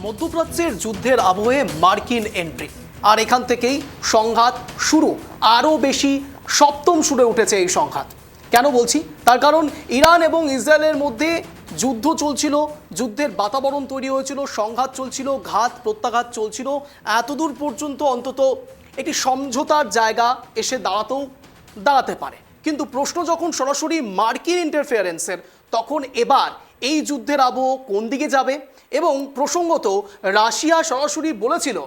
মধ্যপ্রাচ্যের যুদ্ধের আবহে মার্কিন এন্ট্রি আর এখান থেকেই সংঘাত শুরু, আরও বেশি সপ্তম সুরে উঠেছে এই সংঘাত। কেন বলছি? তার কারণ ইরান এবং ইসরায়েলের মধ্যে যুদ্ধ চলছিল, যুদ্ধের বাতাবরণ তৈরি হয়েছিল, সংঘাত চলছিল, ঘাত প্রত্যাঘাত চলছিল, এতদূর পর্যন্ত অন্তত একটি সমঝোতার জায়গা এসে দাঁড়াতে পারে। কিন্তু প্রশ্ন যখন সরাসরি মার্কিন ইন্টারফেয়ারেন্সের, তখন এবার এই যুদ্ধের আবহ কোন দিকে যাবে? এবং প্রসঙ্গত রাশিয়া সরাসরি বলেছিল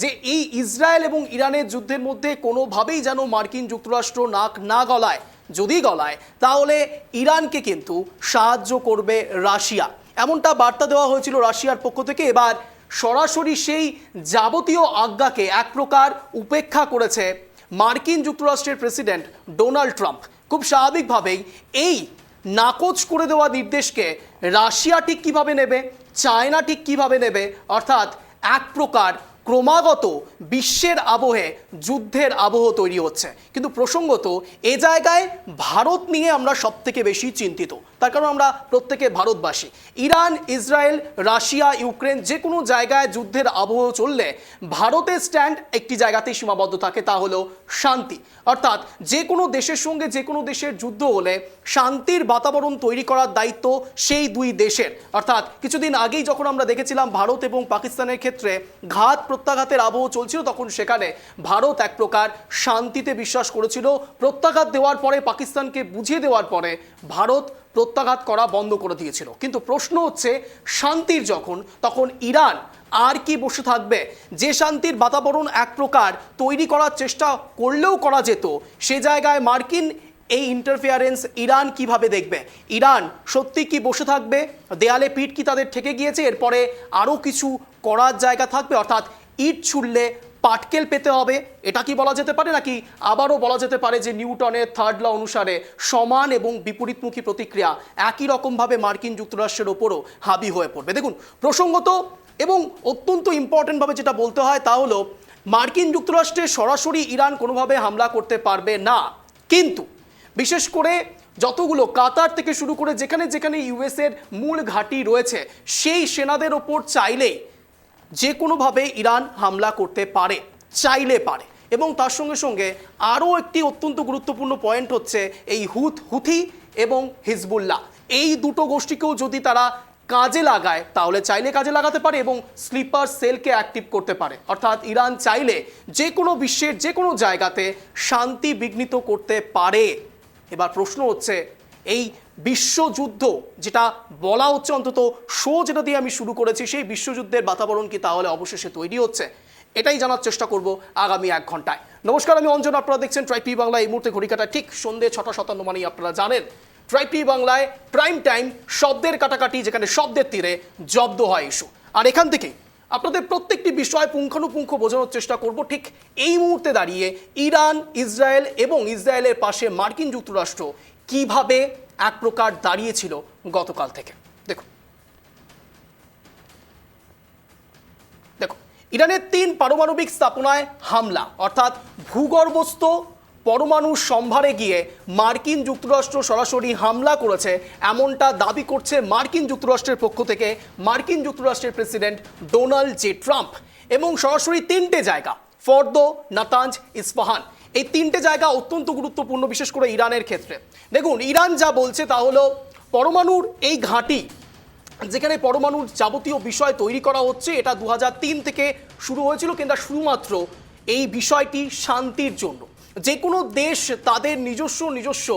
যে এই ইসরায়েল এবং ইরানের যুদ্ধের মধ্যে কোনোভাবেই যেন মার্কিন যুক্তরাষ্ট্র নাক না গলায়, যদি গলায় তাহলে ইরানকে কিন্তু সাহায্য করবে রাশিয়া, এমনটা বার্তা দেওয়া হয়েছিল রাশিয়ার পক্ষ থেকে। এবার সরাসরি সেই যাবতীয় আজ্ঞাকে এক প্রকার উপেক্ষা করেছে মার্কিন যুক্তরাষ্ট্রের প্রেসিডেন্ট ডোনাল্ড ট্রাম্প। খুব স্বাভাবিকভাবেই এই নাকচ করে দেওয়া নির্দেশকে রাশিয়া ঠিক কীভাবে নেবে, চায়না ঠিক কীভাবে নেবে, অর্থাৎ এক প্রকার ক্রমাগত বিশ্বের আবহে যুদ্ধের আবহ তৈরি হচ্ছে। কিন্তু প্রসঙ্গত এ জায়গায় ভারত নিয়ে আমরা সবথেকে বেশি চিন্তিত, তার কারণ আমরা প্রত্যেকে ভারতবাসী। ইরান, ইসরায়েল, রাশিয়া, ইউক্রেন যে কোনো জায়গায় যুদ্ধের আবহ চললে ভারতের স্ট্যান্ড একটি জায়গাতেই সীমাবদ্ধ থাকে, তা হলো শান্তি। অর্থাৎ যে কোনো দেশের সঙ্গে যে কোনো দেশের যুদ্ধ হলে শান্তির বাতাবরণ তৈরি করার দায়িত্ব সেই দুই দেশের। অর্থাৎ কিছুদিন আগেই যখন আমরা দেখেছিলাম ভারত এবং পাকিস্তানের ক্ষেত্রে ঘাত প্রত্যাঘাতের আবহ চলছিল, তখন সেখানে ভারত এক প্রকার শান্তিতে বিশ্বাস করেছিল। প্রত্যাঘাত দেওয়ার পরে, পাকিস্তানকে বুঝিয়ে দেওয়ার পরে ভারত প্রত্যাঘাত করা বন্ধ করে দিয়েছিল। কিন্তু প্রশ্ন হচ্ছে শান্তির যখন, তখন ইরান আর কি বসে থাকবে? যে শান্তির বাতাবরণ এক প্রকার তৈরি করার চেষ্টা করলেও করা যেত, সে জায়গায় মার্কিন এই ইন্টারফেয়ারেন্স ইরান কিভাবে দেখবে? ইরান সত্যি কি বসে থাকবে? দেয়ালে পিঠ কি তাদের ঠেকে গিয়েছে? এরপরে আরও কিছু করার জায়গা থাকবে, অর্থাৎ ইট ছুড়লে পাটকেল পেতে হবে, এটা কি বলা যেতে পারে? নাকি আবারও বলা যেতে পারে যে নিউটনের থার্ড ল অনুসারে সমান এবং বিপরীতমুখী প্রতিক্রিয়া একই রকমভাবে মার্কিন যুক্তরাষ্ট্রের ওপরও হাবি হয়ে পড়বে? দেখুন, প্রসঙ্গত এবং অত্যন্ত ইম্পর্টেন্টভাবে যেটা বলতে হয় তা হলো মার্কিন যুক্তরাষ্ট্রে সরাসরি ইরান কোনোভাবে হামলা করতে পারবে না, কিন্তু বিশেষ করে যতগুলো কাতার থেকে শুরু করে যেখানে যেখানে ইউএসের মূল ঘাঁটি রয়েছে, সেই সেনাদের ওপর চাইলেই যে কোনোভাবে ইরান হামলা করতে পারে, চাইলে পারে। এবং তার সঙ্গে সঙ্গে আরও একটি অত্যন্ত গুরুত্বপূর্ণ পয়েন্ট হচ্ছে এই হুথি এবং হিজবুল্লাহ, এই দুটো গোষ্ঠীকেও যদি তারা কাজে লাগায় তাহলে চাইলে কাজে লাগাতে পারে এবং স্লিপার সেলকে অ্যাক্টিভ করতে পারে। অর্থাৎ ইরান চাইলে যে কোনো বিশ্বের যে কোনো জায়গাতে শান্তি বিঘ্নিত করতে পারে। এবার প্রশ্ন হচ্ছে এই বিশ্বযুদ্ধ যেটা বলা হচ্ছে, অন্তত শো যেটা দিয়ে আমি শুরু করেছি, সেই বিশ্বযুদ্ধের বাতাবরণ কি তাহলে অবশেষে তৈরি হচ্ছে? এটাই জানার চেষ্টা করব আগামী 1 ঘন্টায়। নমস্কার, আমি অঞ্জন, আপনারা দেখছেন ট্রাইব টিভি বাংলা। এই মুহূর্তে ঘড়িকাটা ঠিক সন্ধ্যে 6:57 মানেই আপনারা জানেন ট্রাইব টিভি বাংলায় প্রাইম টাইম, শব্দের কাটাকাটি, যেখানে শব্দের তীরে জব্দ হয় ইস্যু। আর এখান থেকেই আপনাদের প্রত্যেকটি বিষয় পুঙ্খানুপুঙ্খ বোঝানোর চেষ্টা করব। ঠিক এই মুহূর্তে দাঁড়িয়ে ইরান, ইসরায়েল এবং ইসরায়েলের পাশে মার্কিন যুক্তরাষ্ট্র কিভাবে এক প্রকার দাঁড়িয়েছিল গতকাল থেকে। দেখুন, ইরানের 3 পারমাণবিক স্থাপনায় হামলা, অর্থাৎ ভূগর্ভস্থ পরমাণু সম্ভারে গিয়ে মার্কিন যুক্তরাষ্ট্র সরাসরি হামলা করেছে, এমনটা দাবি করছে মার্কিন যুক্তরাষ্ট্রের পক্ষ থেকে মার্কিন যুক্তরাষ্ট্রের প্রেসিডেন্ট ডোনাল্ড জে ট্রাম্প। এবং সরাসরি 3টে জায়গা, ফর্দো, নাতাঞ্জ, ইস্পাহান, এই 3টে জায়গা অত্যন্ত গুরুত্বপূর্ণ, বিশেষ করে ইরানের ক্ষেত্রে। দেখুন, ইরান যা বলছে তা হলো পরমাণুর এই ঘাঁটি, যেখানে পরমাণুর যাবতীয় বিষয় তৈরি করা হচ্ছে, এটা 2003 থেকে শুরু হয়েছিল, কিন্তু শুধুমাত্র এই বিষয়টি শান্তির জন্য। যে কোনো দেশ তাদের নিজস্ব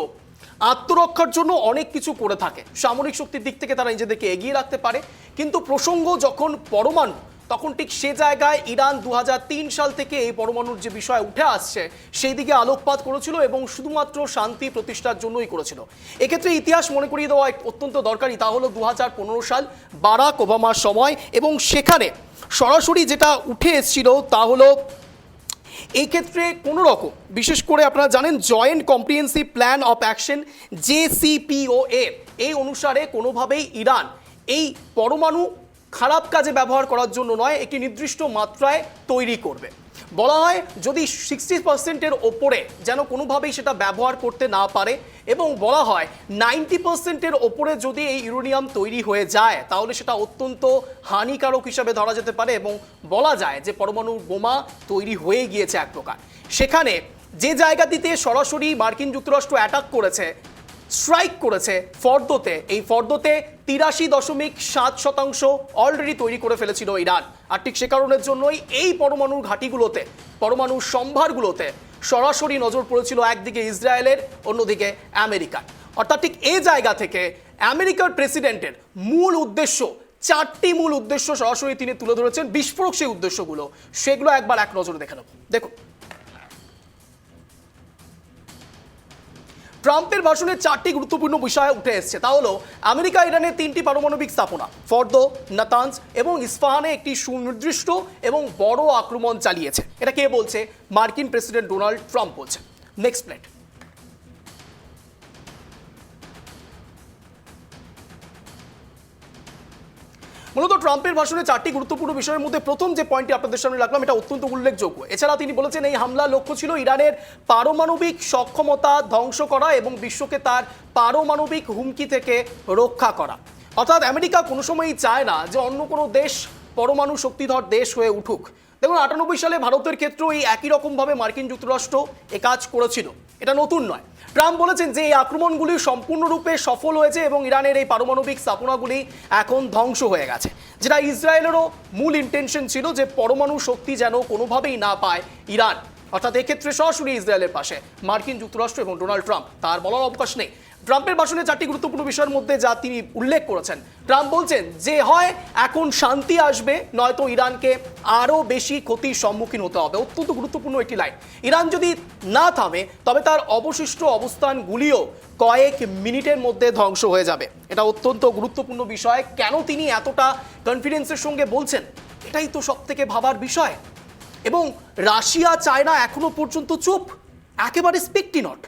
আত্মরক্ষার জন্য অনেক কিছু করে থাকে, সামরিক শক্তির দিক থেকে তারা নিজেদেরকে এগিয়ে রাখতে পারে। কিন্তু প্রসঙ্গ যখন পরমাণু, তখন ঠিক সে জায়গায় ইরান 2003 সাল থেকে এই পরমাণুর যে বিষয় উঠে আসছে সেই দিকে আলোকপাত করেছিল এবং শুধুমাত্র শান্তি প্রতিষ্ঠার জন্যই করেছিল। এক্ষেত্রে ইতিহাস মনে করিয়ে দেওয়া অত্যন্ত দরকারি, তা হলো 2015 সাল বারাক ওবামার সময়। এবং সেখানে সরাসরি যেটা উঠে এসেছিল তা হলো এই ক্ষেত্রে কোনো রকম, বিশেষ করে আপনারা জানেন joint comprehensive plan of action JCPOA, এই অনুসারে কোনোভাবেই ইরান এই পরমাণু খারাপ কাজে ব্যবহার করার জন্য নয়, একটি নির্দিষ্ট মাত্রায় তৈরি করবে। বলা হয় যদি 60%-এর ওপরে যেন কোনোভাবেই সেটা ব্যবহার করতে না পারে, এবং বলা হয় 90%-এর ওপরে যদি এই ইউরেনিয়াম তৈরি হয়ে যায় তাহলে সেটা অত্যন্ত হানিকারক হিসাবে ধরা যেতে পারে, এবং বলা যায় যে পরমাণু বোমা তৈরি হয়ে গিয়েছে এক প্রকার। সেখানে যে জায়গাটিতে সরাসরি মার্কিন যুক্তরাষ্ট্র অ্যাটাক করেছে, স্ট্রাইক করেছে ফর্দোতে, এই ফর্দোতে 83.7% অলরেডি তৈরি করে ফেলেছিল ইরান। আর ঠিক সে কারণের জন্যই এই পরমাণুর ঘাঁটিগুলোতে, পরমাণুর সম্ভারগুলোতে সরাসরি নজর পড়েছিল একদিকে ইসরায়েলের, অন্যদিকে আমেরিকার। অর্থাৎ ঠিক এই জায়গা থেকে আমেরিকার প্রেসিডেন্টের মূল উদ্দেশ্য, 4টি মূল উদ্দেশ্য সরাসরি তিনি তুলে ধরেছেন, বিস্ফোরক সেই উদ্দেশ্যগুলো, সেগুলো একবার এক নজরে দেখে নেব। দেখুন, ট্রাম্পের ভাষণে 4টি গুরুত্বপূর্ণ বিষয় উঠে এসছে। তা হলো আমেরিকা ইরানের 3টি পারমাণবিক স্থাপনা ফর্দো, নাতানজ এবং ইস্পাহানে একটি সুনির্দিষ্ট এবং বড় আক্রমণ চালিয়েছে। এটা কে বলছে? মার্কিন প্রেসিডেন্ট ডোনাল্ড ট্রাম্প বলছে। Next plate. মূলত ট্রাম্পের ভাষণে 4টি গুরুত্বপূর্ণ বিষয়ের মধ্যে প্রথম যে পয়েন্টটি আপনাদের সামনে রাখলাম এটা অত্যন্ত উল্লেখযোগ্য। এছাড়া তিনি বলেছেন এই হামলার লক্ষ্য ছিল ইরানের পারমাণবিক সক্ষমতা ধ্বংস করা এবং বিশ্বকে তার পারমাণবিক হুমকি থেকে রক্ষা করা। অর্থাৎ আমেরিকা কোনো সময়ই চায় না যে অন্য কোনো দেশ পরমাণু শক্তিধর দেশ হয়ে উঠুক। দেখুন, 98 সালে ভারতের ক্ষেত্রেও এই একই রকমভাবে মার্কিন যুক্তরাষ্ট্র এ কাজ করেছিল, এটা নতুন নয়। ট্রাম্প বলেছেন যে এই আক্রমণগুলি সম্পূর্ণরূপে সফল হয়েছে এবং ইরানের এই পারমাণবিক স্থাপনাগুলি এখন ধ্বংস হয়ে গেছে, যেটা ইসরায়েলেরও মূল ইন্টেনশন ছিল যে পরমাণু শক্তি যেন কোনোভাবেই না পায় ইরান। অর্থাৎ এক্ষেত্রে সরাসরি ইসরায়েলের পাশে মার্কিন যুক্তরাষ্ট্র এবং ডোনাল্ড ট্রাম্প, তার বলার অবকাশ নেই। ট্রাম্পের ভাষণে 4টি গুরুত্বপূর্ণ বিষয়ের মধ্যে যা তিনি উল্লেখ করেছেন, ট্রাম্প বলছেন যে হয় এখন শান্তি আসবে, নয়তো ইরানকে আরও বেশি ক্ষতির সম্মুখীন হতে হবে। অত্যন্ত গুরুত্বপূর্ণ একটি লাইন। ইরান যদি না থামে তবে তার অবশিষ্ট অবস্থানগুলিও কয়েক মিনিটের মধ্যে ধ্বংস হয়ে যাবে। এটা অত্যন্ত গুরুত্বপূর্ণ বিষয়। কেন তিনি এতটা কনফিডেন্সের সঙ্গে বলছেন, এটাই তো সব থেকে ভাবার বিষয়। এবং রাশিয়া, চায়না এখনো পর্যন্ত চুপ, একেবারে স্পিকটি নট।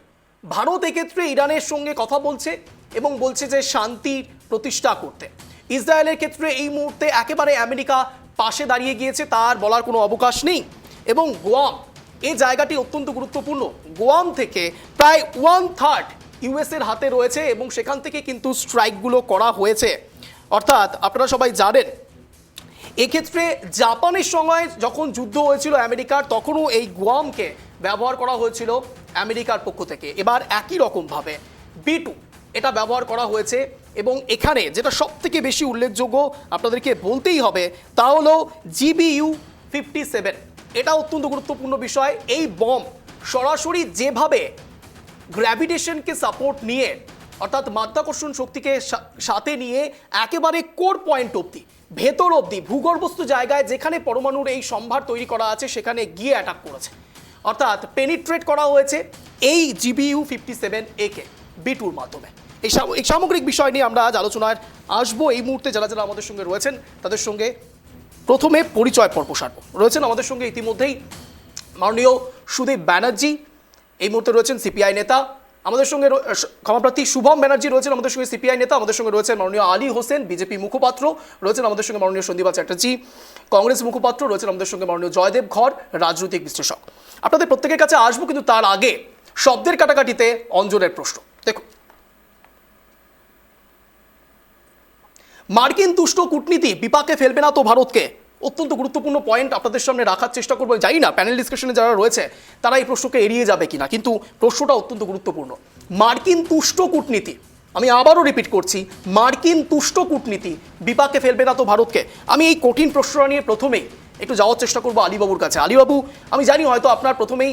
ভারত এক্ষেত্রে ইরানের সঙ্গে কথা বলছে এবং বলছে যে শান্তির প্রতিষ্ঠা করতে। ইসরায়েলের ক্ষেত্রে এই মুহূর্তে একেবারে আমেরিকা পাশে দাঁড়িয়ে গিয়েছে, তার বলার কোনো অবকাশ নেই। এবং গোয়াম, এই জায়গাটি অত্যন্ত গুরুত্বপূর্ণ। গোয়াম থেকে প্রায় 1/3 ইউএসের হাতে রয়েছে এবং সেখান থেকে কিন্তু স্ট্রাইকগুলো করা হয়েছে। অর্থাৎ আপনারা সবাই জানেন এক্ষেত্রে জাপানের সময় যখন যুদ্ধ হয়েছিল আমেরিকার, তখনও এই গুয়ামকে ব্যবহার করা হয়েছিল আমেরিকার পক্ষ থেকে। এবার একই রকমভাবে B2 এটা ব্যবহার করা হয়েছে। এবং এখানে যেটা সব থেকে বেশি উল্লেখযোগ্য আপনাদেরকে বলতেই হবে তা হলো GBU-57। এটা অত্যন্ত গুরুত্বপূর্ণ বিষয়। এই বম সরাসরি যেভাবে গ্র্যাভিটেশনকে সাপোর্ট নিয়ে, অর্থাৎ মাধ্যাকর্ষণ শক্তিকে সাথে নিয়ে একেবারে কোর পয়েন্ট অবধি, ভেতর অবধি, ভূগর্ভস্থ জায়গায় যেখানে পরমাণুর এই সম্ভার তৈরি করা আছে সেখানে গিয়ে অ্যাটাক করেছে, অর্থাৎ পেনিট্রেট করা হয়েছে এই GBU-57A কে B2-র মাধ্যমে। এই সামগ্রিক বিষয় নিয়ে আমরা আজ আলোচনায় আসবো। এই মুহূর্তে যারা যারা আমাদের সঙ্গে রয়েছেন তাদের সঙ্গে প্রথমে পরিচয় পর্ব সারব। রয়েছেন আমাদের সঙ্গে ইতিমধ্যেই মাননীয় সুদীপ ব্যানার্জি, এই মুহূর্তে রয়েছেন সিপিআই নেতা। আমাদের সঙ্গে ক্ষমাপ্রার্থী শুভম ব্যানার্জি রয়েছেন আমাদের সঙ্গে, সিপিআই নেতা। আমাদের সঙ্গে রয়েছেন মাননীয় আলী হোসেন, বিজেপি মুখপাত্র। রয়েছেন আমাদের সঙ্গে মাননীয় সন্দীপা চ্যাটার্জি, কংগ্রেস মুখপাত্র। রয়েছেন আমাদের সঙ্গে মাননীয় জয়দেব ঘর, রাজনৈতিক বিশ্লেষক। আপনাদের প্রত্যেকের কাছে আসবো, কিন্তু তার আগে শব্দের কাটাকাটিতে অঞ্জনের প্রশ্ন। দেখুন, মার্কিন তুষ্ট কূটনীতি বিপাকে ফেলবে না তো ভারতকে? অত্যন্ত গুরুত্বপূর্ণ পয়েন্ট আপনাদের সামনে রাখার চেষ্টা করবো। জানি না প্যানেল ডিসকাশনে যারা রয়েছে তারা এই প্রশ্নকে এড়িয়ে যাবে কিনা, কিন্তু প্রশ্নটা অত্যন্ত গুরুত্বপূর্ণ। মার্কিন তুষ্ট কূটনীতি, আমি আবারও রিপিট করছি, মার্কিন তুষ্ট কূটনীতি বিপাকে ফেলবে না তো ভারতকে? আমি এই কঠিন প্রশ্নটা নিয়ে প্রথমেই একটু যাওয়ার চেষ্টা করবো আলীবাবুর কাছে। আলীবাবু, আমি জানি হয়তো আপনার প্রথমেই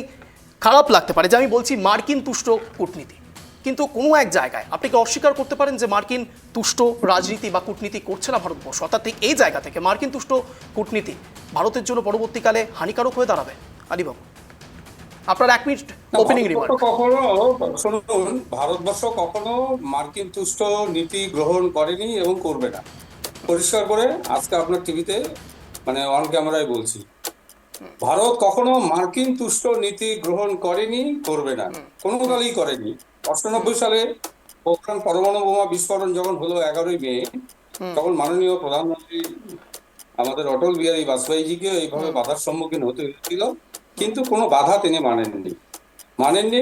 খারাপ লাগতে পারে যে আমি বলছি মার্কিন তুষ্ট কূটনীতি, কিন্তু কোনো এক জায়গায় আপনি কি অস্বীকার করতে পারেন যে মার্কিন তুষ্ট রাজনীতি বা কূটনীতি করছে না ভারতবর্ষ? অর্থাৎ এই জায়গা থেকে মার্কিন তুষ্ট কূটনীতি ভারতের জন্য পরবর্তীকালে হানিকারক হয়ে দাঁড়াবে? আলীবাবু, আপনার 1 মিনিট ওপেনিং রিমার্ক। কখনো শুনুন, ভারতবর্ষ কখনো মার্কিন তুষ্ট নীতি গ্রহণ করেনি এবং করবে না। পরিষ্কার করে আজকে আপনার টিভিতে মানে অন ক্যামেরায় বলছি, ভারত কখনো মার্কিন তুষ্ট নীতি গ্রহণ করেনি, করবে না, কোনো কালেই করেনি। 98 সালে পোখরান পরমাণু বোমা বিস্ফোরণ যখন হলো 11ই মে, তখন মাননীয় প্রধানমন্ত্রী আমাদের অটল বিহারী বাজপেয়ীজিকে এইভাবে বাধার সম্মুখীন হতে হয়েছিল কিন্তু কোনো বাধা তিনি মানেননি।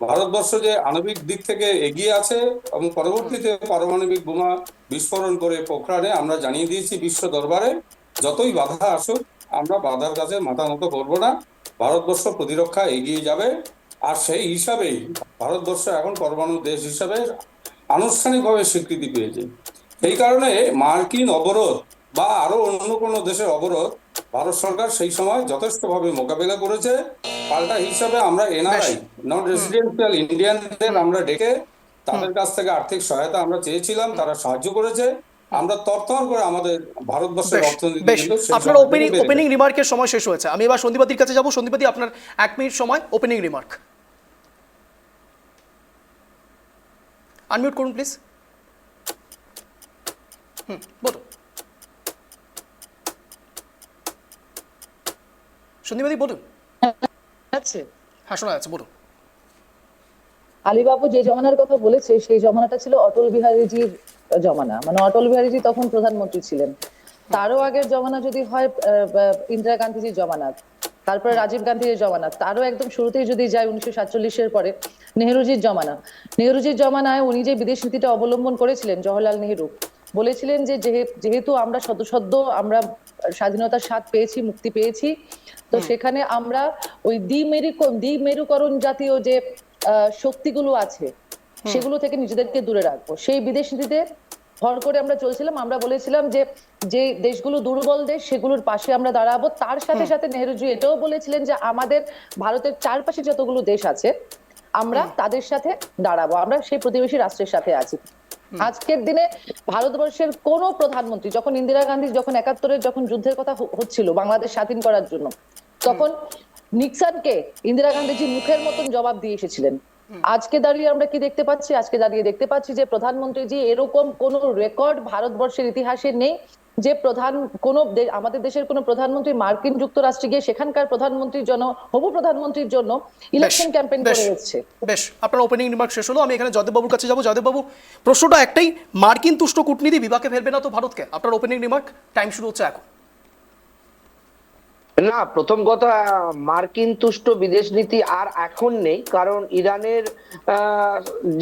ভারতবর্ষ যে আণবিক দিক থেকে এগিয়ে আছে এবং পরবর্তীতে পারমাণবিক বোমা বিস্ফোরণ করে পোখরানে আমরা জানিয়ে দিয়েছি বিশ্ব দরবারে, যতই বাধা আসুক আমরা বাধার কাছে মাথা নত করবো না, ভারতবর্ষ প্রতিরক্ষা এগিয়ে যাবে। আর সেই হিসাবেই ভারতবর্ষ এখন পরমাণু দেশ হিসাবে আনুষ্ঠানিকভাবে স্বীকৃতি পেয়েছে। সেই কারণে মার্কিন অবরোধ বা আরো অন্য কোনো দেশের অবরোধ ভারত সরকার সেই সময় যথেষ্টভাবে মোকাবিলা করেছে। পাল্টা হিসাবে আমরা এনআরআই, নন রেসিডেন্সিয়াল ইন্ডিয়ানদের আমরা ডেকে তাদের কাছ থেকে আর্থিক সহায়তা আমরা চেয়েছিলাম, তারা সাহায্য করেছে। আমরা তরতর করে আমাদের ভারতবর্ষের অর্থনীতি কিন্তু আপনার ওপেনিং রিমার্কের সময় শেষ হয়েছে। আমি এবার সন্দীপাদির কাছে যাব। সন্দীপাদি, আপনার 1 মিনিট সময়, ওপেনিং রিমার্ক। আনমিউট করুন প্লিজ। বলুন সন্দীপাদি, বলুন। আছে হ্যাঁ, শোনা যাচ্ছে, বলুন। আলীবাবু যে জমানার কথা বলেছে সেই জমানাটা ছিল অটল বিহারীজির জমানা, মানে অটল বিহারীজি তখন প্রধানমন্ত্রী ছিলেন। তারও আগের জমানা যদি হয় ইন্দিরা গান্ধীজির জমানাত, তারপরে রাজীব গান্ধীর জমানাত, তারও একদম শুরুতেই যদি যায় 1947-এর পরে নেহরুজির জমানায় উনি যে বিদেশ নীতিটা অবলম্বন করেছিলেন, জওহরলাল নেহরু বলেছিলেন যে যেহেতু আমরা সদ্য আমরা স্বাধীনতার স্বাদ পেয়েছি, মুক্তি পেয়েছি, তো সেখানে আমরা ওই দ্বিমেরুকরণ জাতীয় যে শক্তিগুলো আছে সেগুলো থেকে নিজেদেরকে দূরে রাখবো। সেই বিদেশ নীতিতে ভর করে আমরা চলছিলাম। আমরা বলেছিলাম যে যে দেশগুলো দুর্বল দেশ সেগুলোর পাশে আমরা দাঁড়াবো। তার সাথে সাথে নেহরুজি এটাও বলেছিলেন যে আমাদের ভারতের চারপাশে যতগুলো দেশ আছে আমরা তাদের সাথে দাঁড়াবো, আমরা সেই প্রতিবেশী রাষ্ট্রের সাথে আছি। আজকের দিনে ভারতবর্ষের কোন প্রধানমন্ত্রী, যখন ইন্দিরা গান্ধী যখন 71-এর যখন যুদ্ধের কথা হচ্ছিল বাংলাদেশ স্বাধীন করার জন্য, তখন নিক্সনকে ইন্দিরা গান্ধীজি মুখের মতন জবাব দিয়ে এসেছিলেন। আজকে দাঁড়িয়ে আমরা কি দেখতে পাচ্ছি? আজকে দাঁড়িয়ে দেখতে পাচ্ছি যে প্রধানমন্ত্রীজি এরকম কোন রেকর্ড ভারতবর্ষের ইতিহাসে নেই যে আমাদের দেশের কোন প্রধানমন্ত্রী মার্কিন যুক্তরাষ্ট্রে গিয়ে সেখানকার হবু প্রধানমন্ত্রীর জন্য ইলেকশন ক্যাম্পেইন করে এসেছে। বেশ, আপনার ওপেনিং রিমার্ক শেষ হলো। আমি এখানে জয়দেববাবুর কাছে যাব। জয়দেববাবু, প্রশ্নটা একটাই, মার্কিন তুষ্ট কূটনীতি বিভাগে ফেলবে না তো ভারতকে? আপনার ওপেনিং রিমার্ক, টাইম শুরু হচ্ছে এখন। না, প্রথম কথা, মার্কিন তুষ্ট বিদেশ নীতি আর এখন নেই, কারণ ইরানের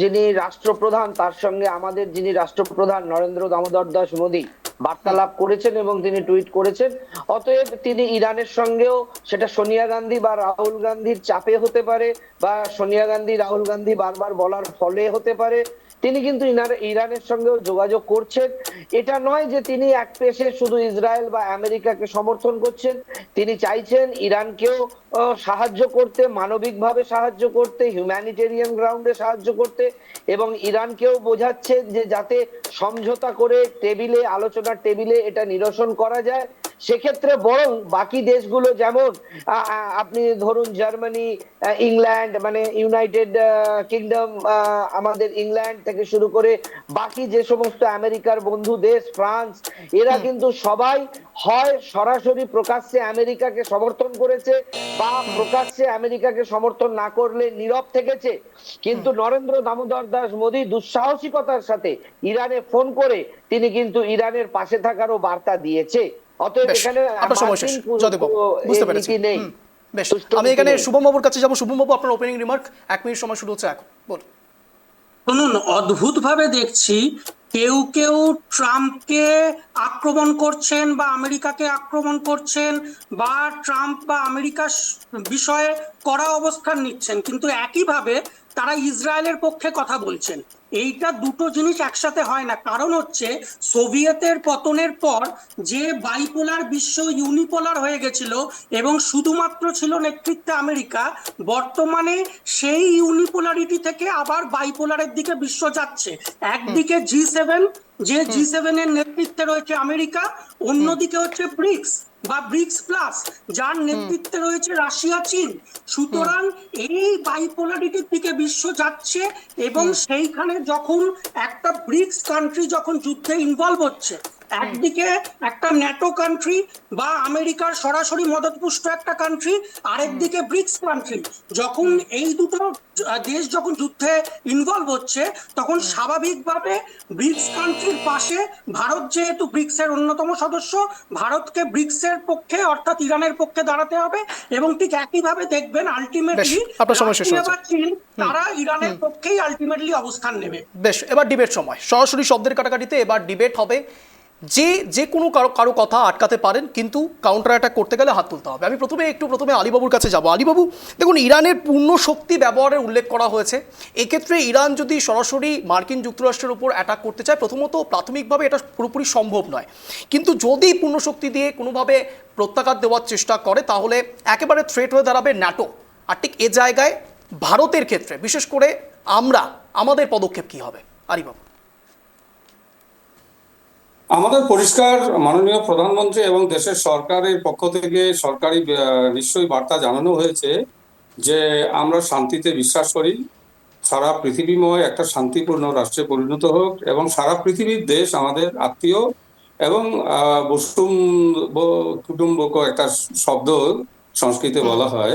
যিনি রাষ্ট্রপ্রধান তার সঙ্গে আমাদের যিনি রাষ্ট্রপ্রধান নরেন্দ্র দামোদর দাস মোদী বার্তালাপ করেছেন এবং তিনি টুইট করেছেন। অতএব তিনি ইরানের সঙ্গেও, সেটা সোনিয়া গান্ধী বা রাহুল গান্ধীর চাপে হতে পারে বা সোনিয়া গান্ধী রাহুল গান্ধী বারবার বলার ফলে হতে পারে, তিনি কিন্তু ইরানের সঙ্গেও যোগাযোগ করছেন। এটা নয় যে তিনি এক পেশে শুধু ইসরায়েল বা আমেরিকাকে সমর্থন করছেন, তিনি চাইছেন ইরানকেও সাহায্য করতে, মানবিকভাবে সাহায্য করতে, হিউম্যানিটেরিয়ান গ্রাউন্ডে সাহায্য করতে, এবং ইরানকেও বোঝাচ্ছে যে যাতে সমঝোতা করে আলোচনার টেবিলে এটা নিরসন করা যায়। সেক্ষেত্রে বরং বাকি দেশগুলো, যেমন আপনি ধরুন জার্মানি, ইংল্যান্ড, মানে ইউনাইটেড কিংডম, আমাদের ইংল্যান্ড থেকে শুরু করে বাকি যে সমস্ত আমেরিকার বন্ধু দেশ, ফ্রান্স, এরা কিন্তু সবাই হয় সরাসরি প্রকাশ্যে আমেরিকাকে সমর্থন করেছে বা প্রকাশ্যে আমেরিকাকে সমর্থন না করলে নীরব থেকেছে। কিন্তু নরেন্দ্র দামোদর দাস মোদী দুঃসাহসিকতার সাথে ইরানে ফোন করে তিনি কিন্তু ইরানের পাশে থাকারও বার্তা দিয়েছে। অতএব এখানে নীতি নেই। বেশ, আমি এখানে শুভম বাবুর কাছে যাব। শুভম বাবু, আপনার ওপেনিং রিমার্ক, 1 মিনিট সময় শুরু হচ্ছে এখন, বলুন। শুনুন, অদ্ভুত ভাবে দেখছি কেউ কেউ ট্রাম্পকে আক্রমণ করছেন বা আমেরিকাকে আক্রমণ করছেন বা ট্রাম্প বা আমেরিকার বিষয়ে কড়া অবস্থান নিচ্ছেন, কিন্তু একইভাবে তারা ইসরায়েলের পক্ষে কথা বলছেন। এইটা দুটো জিনিস একসাথে হয় না। কারণ হচ্ছে সোভিয়েতের পতনের পর যে বাইপোলার বিশ্ব ইউনিপোলার হয়ে গেছিল এবং শুধুমাত্র ছিল নেতৃত্বে আমেরিকা, বর্তমানে সেই ইউনিপোলারিটি থেকে আবার বাইপোলারের দিকে বিশ্ব যাচ্ছে। একদিকে G7, যে G7 এর নেতৃত্বে রয়েছে আমেরিকা, অন্যদিকে হচ্ছে ব্রিক্স বা ব্রিক্স প্লাস, যার নেতৃত্বে রয়েছে রাশিয়া, চীন। সুতরাং এই বাইপোলারিটির দিকে বিশ্ব যাচ্ছে এবং সেইখানে যখন একটা ব্রিক্স কান্ট্রি যখন যুদ্ধে ইনভলভ হচ্ছে, একদিকে একটা ন্যাটো কান্ট্রি বা আমেরিকার সরাসরি মদতপুষ্ট একটা কান্ট্রি, আরেকদিকে ব্রিক্স কান্ট্রি। যখন এই দুটো দেশ যখন যুদ্ধে ইনভলভ হচ্ছে, তখন স্বাভাবিকভাবে ব্রিক্স কান্ট্রির পাশে ভারত, যেহেতু ব্রিক্সের অন্যতম সদস্য, ভারতকে ব্রিক্সের পক্ষে অর্থাৎ ইরানের পক্ষে দাঁড়াতে হবে। এবং ঠিক একইভাবে দেখবেন আলটিমেটলি আপনার সময় শেষ হয়েছে। চীন তারা ইরানের পক্ষেই আলটিমেটলি অবস্থান নেবে। বেশ, এবার ডিবেট সময়। সরাসরি শব্দের কাটাকাটিতে এবার ডিবেট হবে। যে কোনো কারো কথা আটকাতে পারেন, কিন্তু কাউন্টার অ্যাটাক করতে গেলে হাত তুলতে হবে। আমি প্রথমে আলীবাবুর কাছে যাব। আলীবাবু, দেখুন, ইরানের পূর্ণ শক্তি ব্যবহারের উল্লেখ করা হয়েছে। এক্ষেত্রে ইরান যদি সরাসরি মার্কিন যুক্তরাষ্ট্রের উপর অ্যাটাক করতে চায়, প্রথমত প্রাথমিকভাবে এটা পুরোপুরি সম্ভব নয়, কিন্তু যদি পূর্ণ শক্তি দিয়ে কোনোভাবে প্রত্যাঘাত দেওয়ার চেষ্টা করে, তাহলে একেবারে থ্রেট হয়ে দাঁড়াবে ন্যাটো। আর ঠিক এ জায়গায় ভারতের ক্ষেত্রে বিশেষ করে আমাদের পদক্ষেপ কি হবে? আলীবাবু। আমাদের পরিষ্কার মাননীয় প্রধানমন্ত্রী এবং দেশের সরকারের পক্ষ থেকে সরকারি নিশ্চয়ই বার্তা জানানো হয়েছে যে আমরা শান্তিতে বিশ্বাস করি। সারা পৃথিবীময় একটা শান্তিপূর্ণ রাষ্ট্রে পরিণত হোক এবং সারা পৃথিবীর দেশ আমাদের আত্মীয়। এবং বসুম কুটুম্বক একটা শব্দ সংস্কৃতে বলা হয়,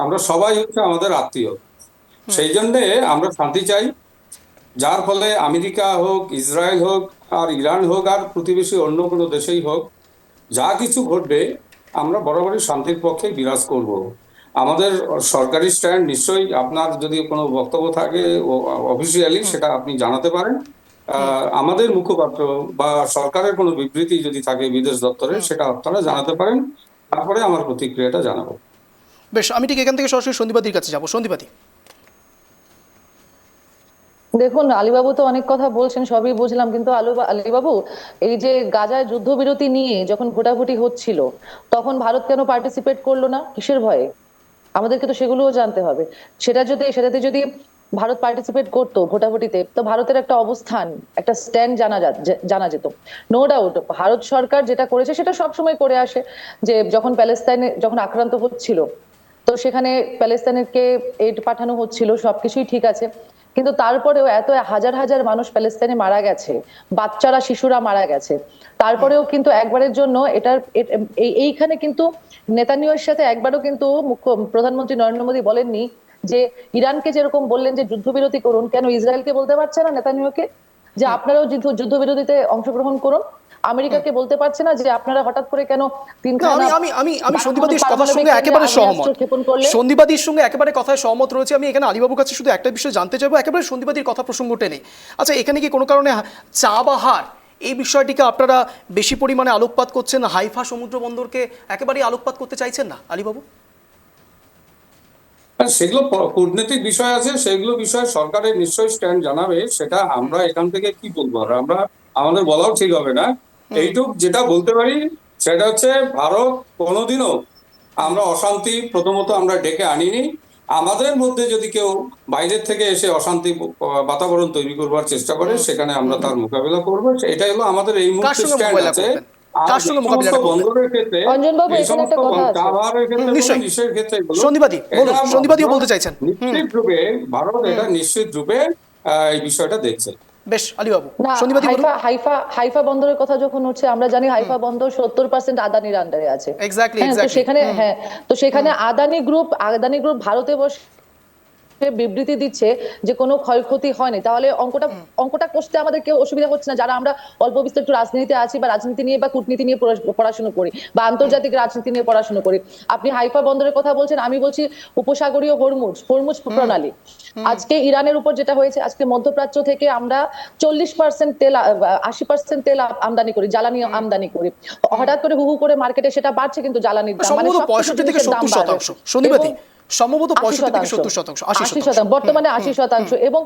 আমরা সবাই হচ্ছে আমাদের আত্মীয়। সেই জন্যে আমরা শান্তি চাই, যার ফলে আমেরিকা হোক, ইসরায়েল হোক, আর ইরান হোক, আর প্রতিবেশী অন্য কোনো দেশেই হোক, যা কিছু ঘটবে আমরা বরাবরই শান্তির পক্ষে বিরাজ করব। আমাদের সরকারি স্ট্যান্ড নিশ্চয়ই, আপনার যদি কোনো বক্তব্য থাকে অফিসিয়ালি সেটা আপনি জানাতে পারেন। আমাদের মুখপাত্র বা সরকারের কোনো বিবৃতি যদি থাকে বিদেশ দপ্তরের, সেটা আপনারা জানাতে পারেন, তারপরে আমার প্রতিক্রিয়াটা জানাবো। বেশ, আমি ঠিক এখান থেকে সরাসরি সন্দীপাদির কাছে যাবো। সন্দীপাদি। দেখুন, আলীবাবু তো অনেক কথা বলছেন, সবই বুঝলাম, কিন্তু আলীবাবু, এই যে গাজায় যুদ্ধবিরতি নিয়ে যখন ভোটাভুটি হচ্ছিল, তখন ভারত কেন পার্টিসিপেট করলো না? কিসের ভয়ে? আমাদেরকে তো সেগুলোও জানতে হবে। সেটাতে যদি ভারত পার্টিসিপেট করতো ভোটাভুটিতে, তো ভারতের একটা অবস্থান, একটা স্ট্যান্ড জানা যেত। নো ডাউট ভারত সরকার যেটা করেছে সেটা সবসময় করে আসে, যে যখন আক্রান্ত হচ্ছিল, তো সেখানে প্যালেস্তাইনকে এড পাঠানো হচ্ছিল, সবকিছুই ঠিক আছে, কিন্তু তারপরেও এত হাজার হাজার মানুষ প্যালেস্তাইনে মারা গেছে, বাচ্চারা, শিশুরা মারা গেছে, তারপরেও কিন্তু একবারের জন্য এইখানে কিন্তু নেতানিয়াহুর সাথে একবারও কিন্তু প্রধানমন্ত্রী নরেন্দ্র মোদী বলেননি যে ইরানকে যেরকম বললেন যে যুদ্ধবিরতি করুন, কেন ইসরায়েলকে বলতে পারছে না নেতানিয়াহুকে যে আপনারাও যুদ্ধবিরতিতে অংশগ্রহণ করুন? আমেরিকাকে বলতে পারছে না যে আপনারা হঠাৎ করে কেন আমি সন্দীপাদির কথার সঙ্গে একেবারে সহমত। সন্দীপাদির সঙ্গে একেবারে কথায় সহমত রয়েছে। আমি এখানে আলীবাবুর কাছে শুধু একটা বিষয় জানতে চাইবো, একেবারে সন্দীপাদির কথা প্রসঙ্গ টেনে। আচ্ছা, এখানে কি কোনো কারণে চা বাহার এই বিষয়টিকে আপনারা বেশি পরিমাণে আলোকপাত করছেন, হাইফা সমুদ্র বন্দরকে একেবারেই আলোকপাত করতে চাইছেন না আলীবাবু? সেগুলো কূটনৈতিক বিষয় আছে, সেগুলো বিষয়ে সরকারের নিশ্চয়ই স্ট্যান্ড জানাবে। সেটা আমরা এখান থেকে কি বলবো, আর আমাদের বলাও ঠিক হবে না। এইটুক যেটা বলতে পারি সেটা হচ্ছে, ভারত কোনোদিনও আমরা অশান্তি প্রথমত আমরা ডেকে আনিনি। আমাদের মধ্যে যদি কেউ বাইরের থেকে এসে অশান্তি বাতাবরণ তৈরি করবার চেষ্টা করে, সেখানে আমরা তার মোকাবিলা করবো। এটাই হলো আমাদের এই মুহূর্তে স্ট্যান্ড আছে। বন্দরের ক্ষেত্রে, এই সমস্ত নিশ্চয়ই ক্ষেত্রে সন্দীপাদিও বলতে চাইছেন নিশ্চিত রূপে ভারত এটা নিশ্চিত রূপে এই বিষয়টা দেখছে। বেশ, আলীবাবু। হাইফা বন্দরের কথা যখন হচ্ছে, আমরা জানি হাইফা বন্দর 70% আদানির আন্ডারে আছে। তো সেখানে আদানি গ্রুপ ভারতে বসে বিবৃতি দিচ্ছে যে কোনো ক্ষয়ক্ষতি হয়নি, তাহলে অঙ্কটা কষতে আমাদের কেউ অসুবিধা হচ্ছে না, যারা আমরা অল্প বিস্তর একটু রাজনীতিতে আছি বা রাজনীতি নিয়ে বা কূটনীতি নিয়ে পড়াশোনা করি বা আন্তর্জাতিক রাজনীতি নিয়ে পড়াশোনা করি। আপনি হাইফা বন্দরের কথা বলছেন, আমি বলছি উপসাগরীয় হরমুজ প্রণালী। আজকে ইরানের উপর যেটা হয়েছে, আজকে মধ্যপ্রাচ্য থেকে আমরা 40% তেল, 80% তেল আমদানি করি, জ্বালানি আমদানি করি। হঠাৎ করে হু করে মার্কেটে সেটা বাড়ছে, কিন্তু জ্বালানির দাম মানে 65 থেকে 70%। শনিবারই সম্ভবত 65 থেকে 70%, 80%, বর্তমানে 80%। এবং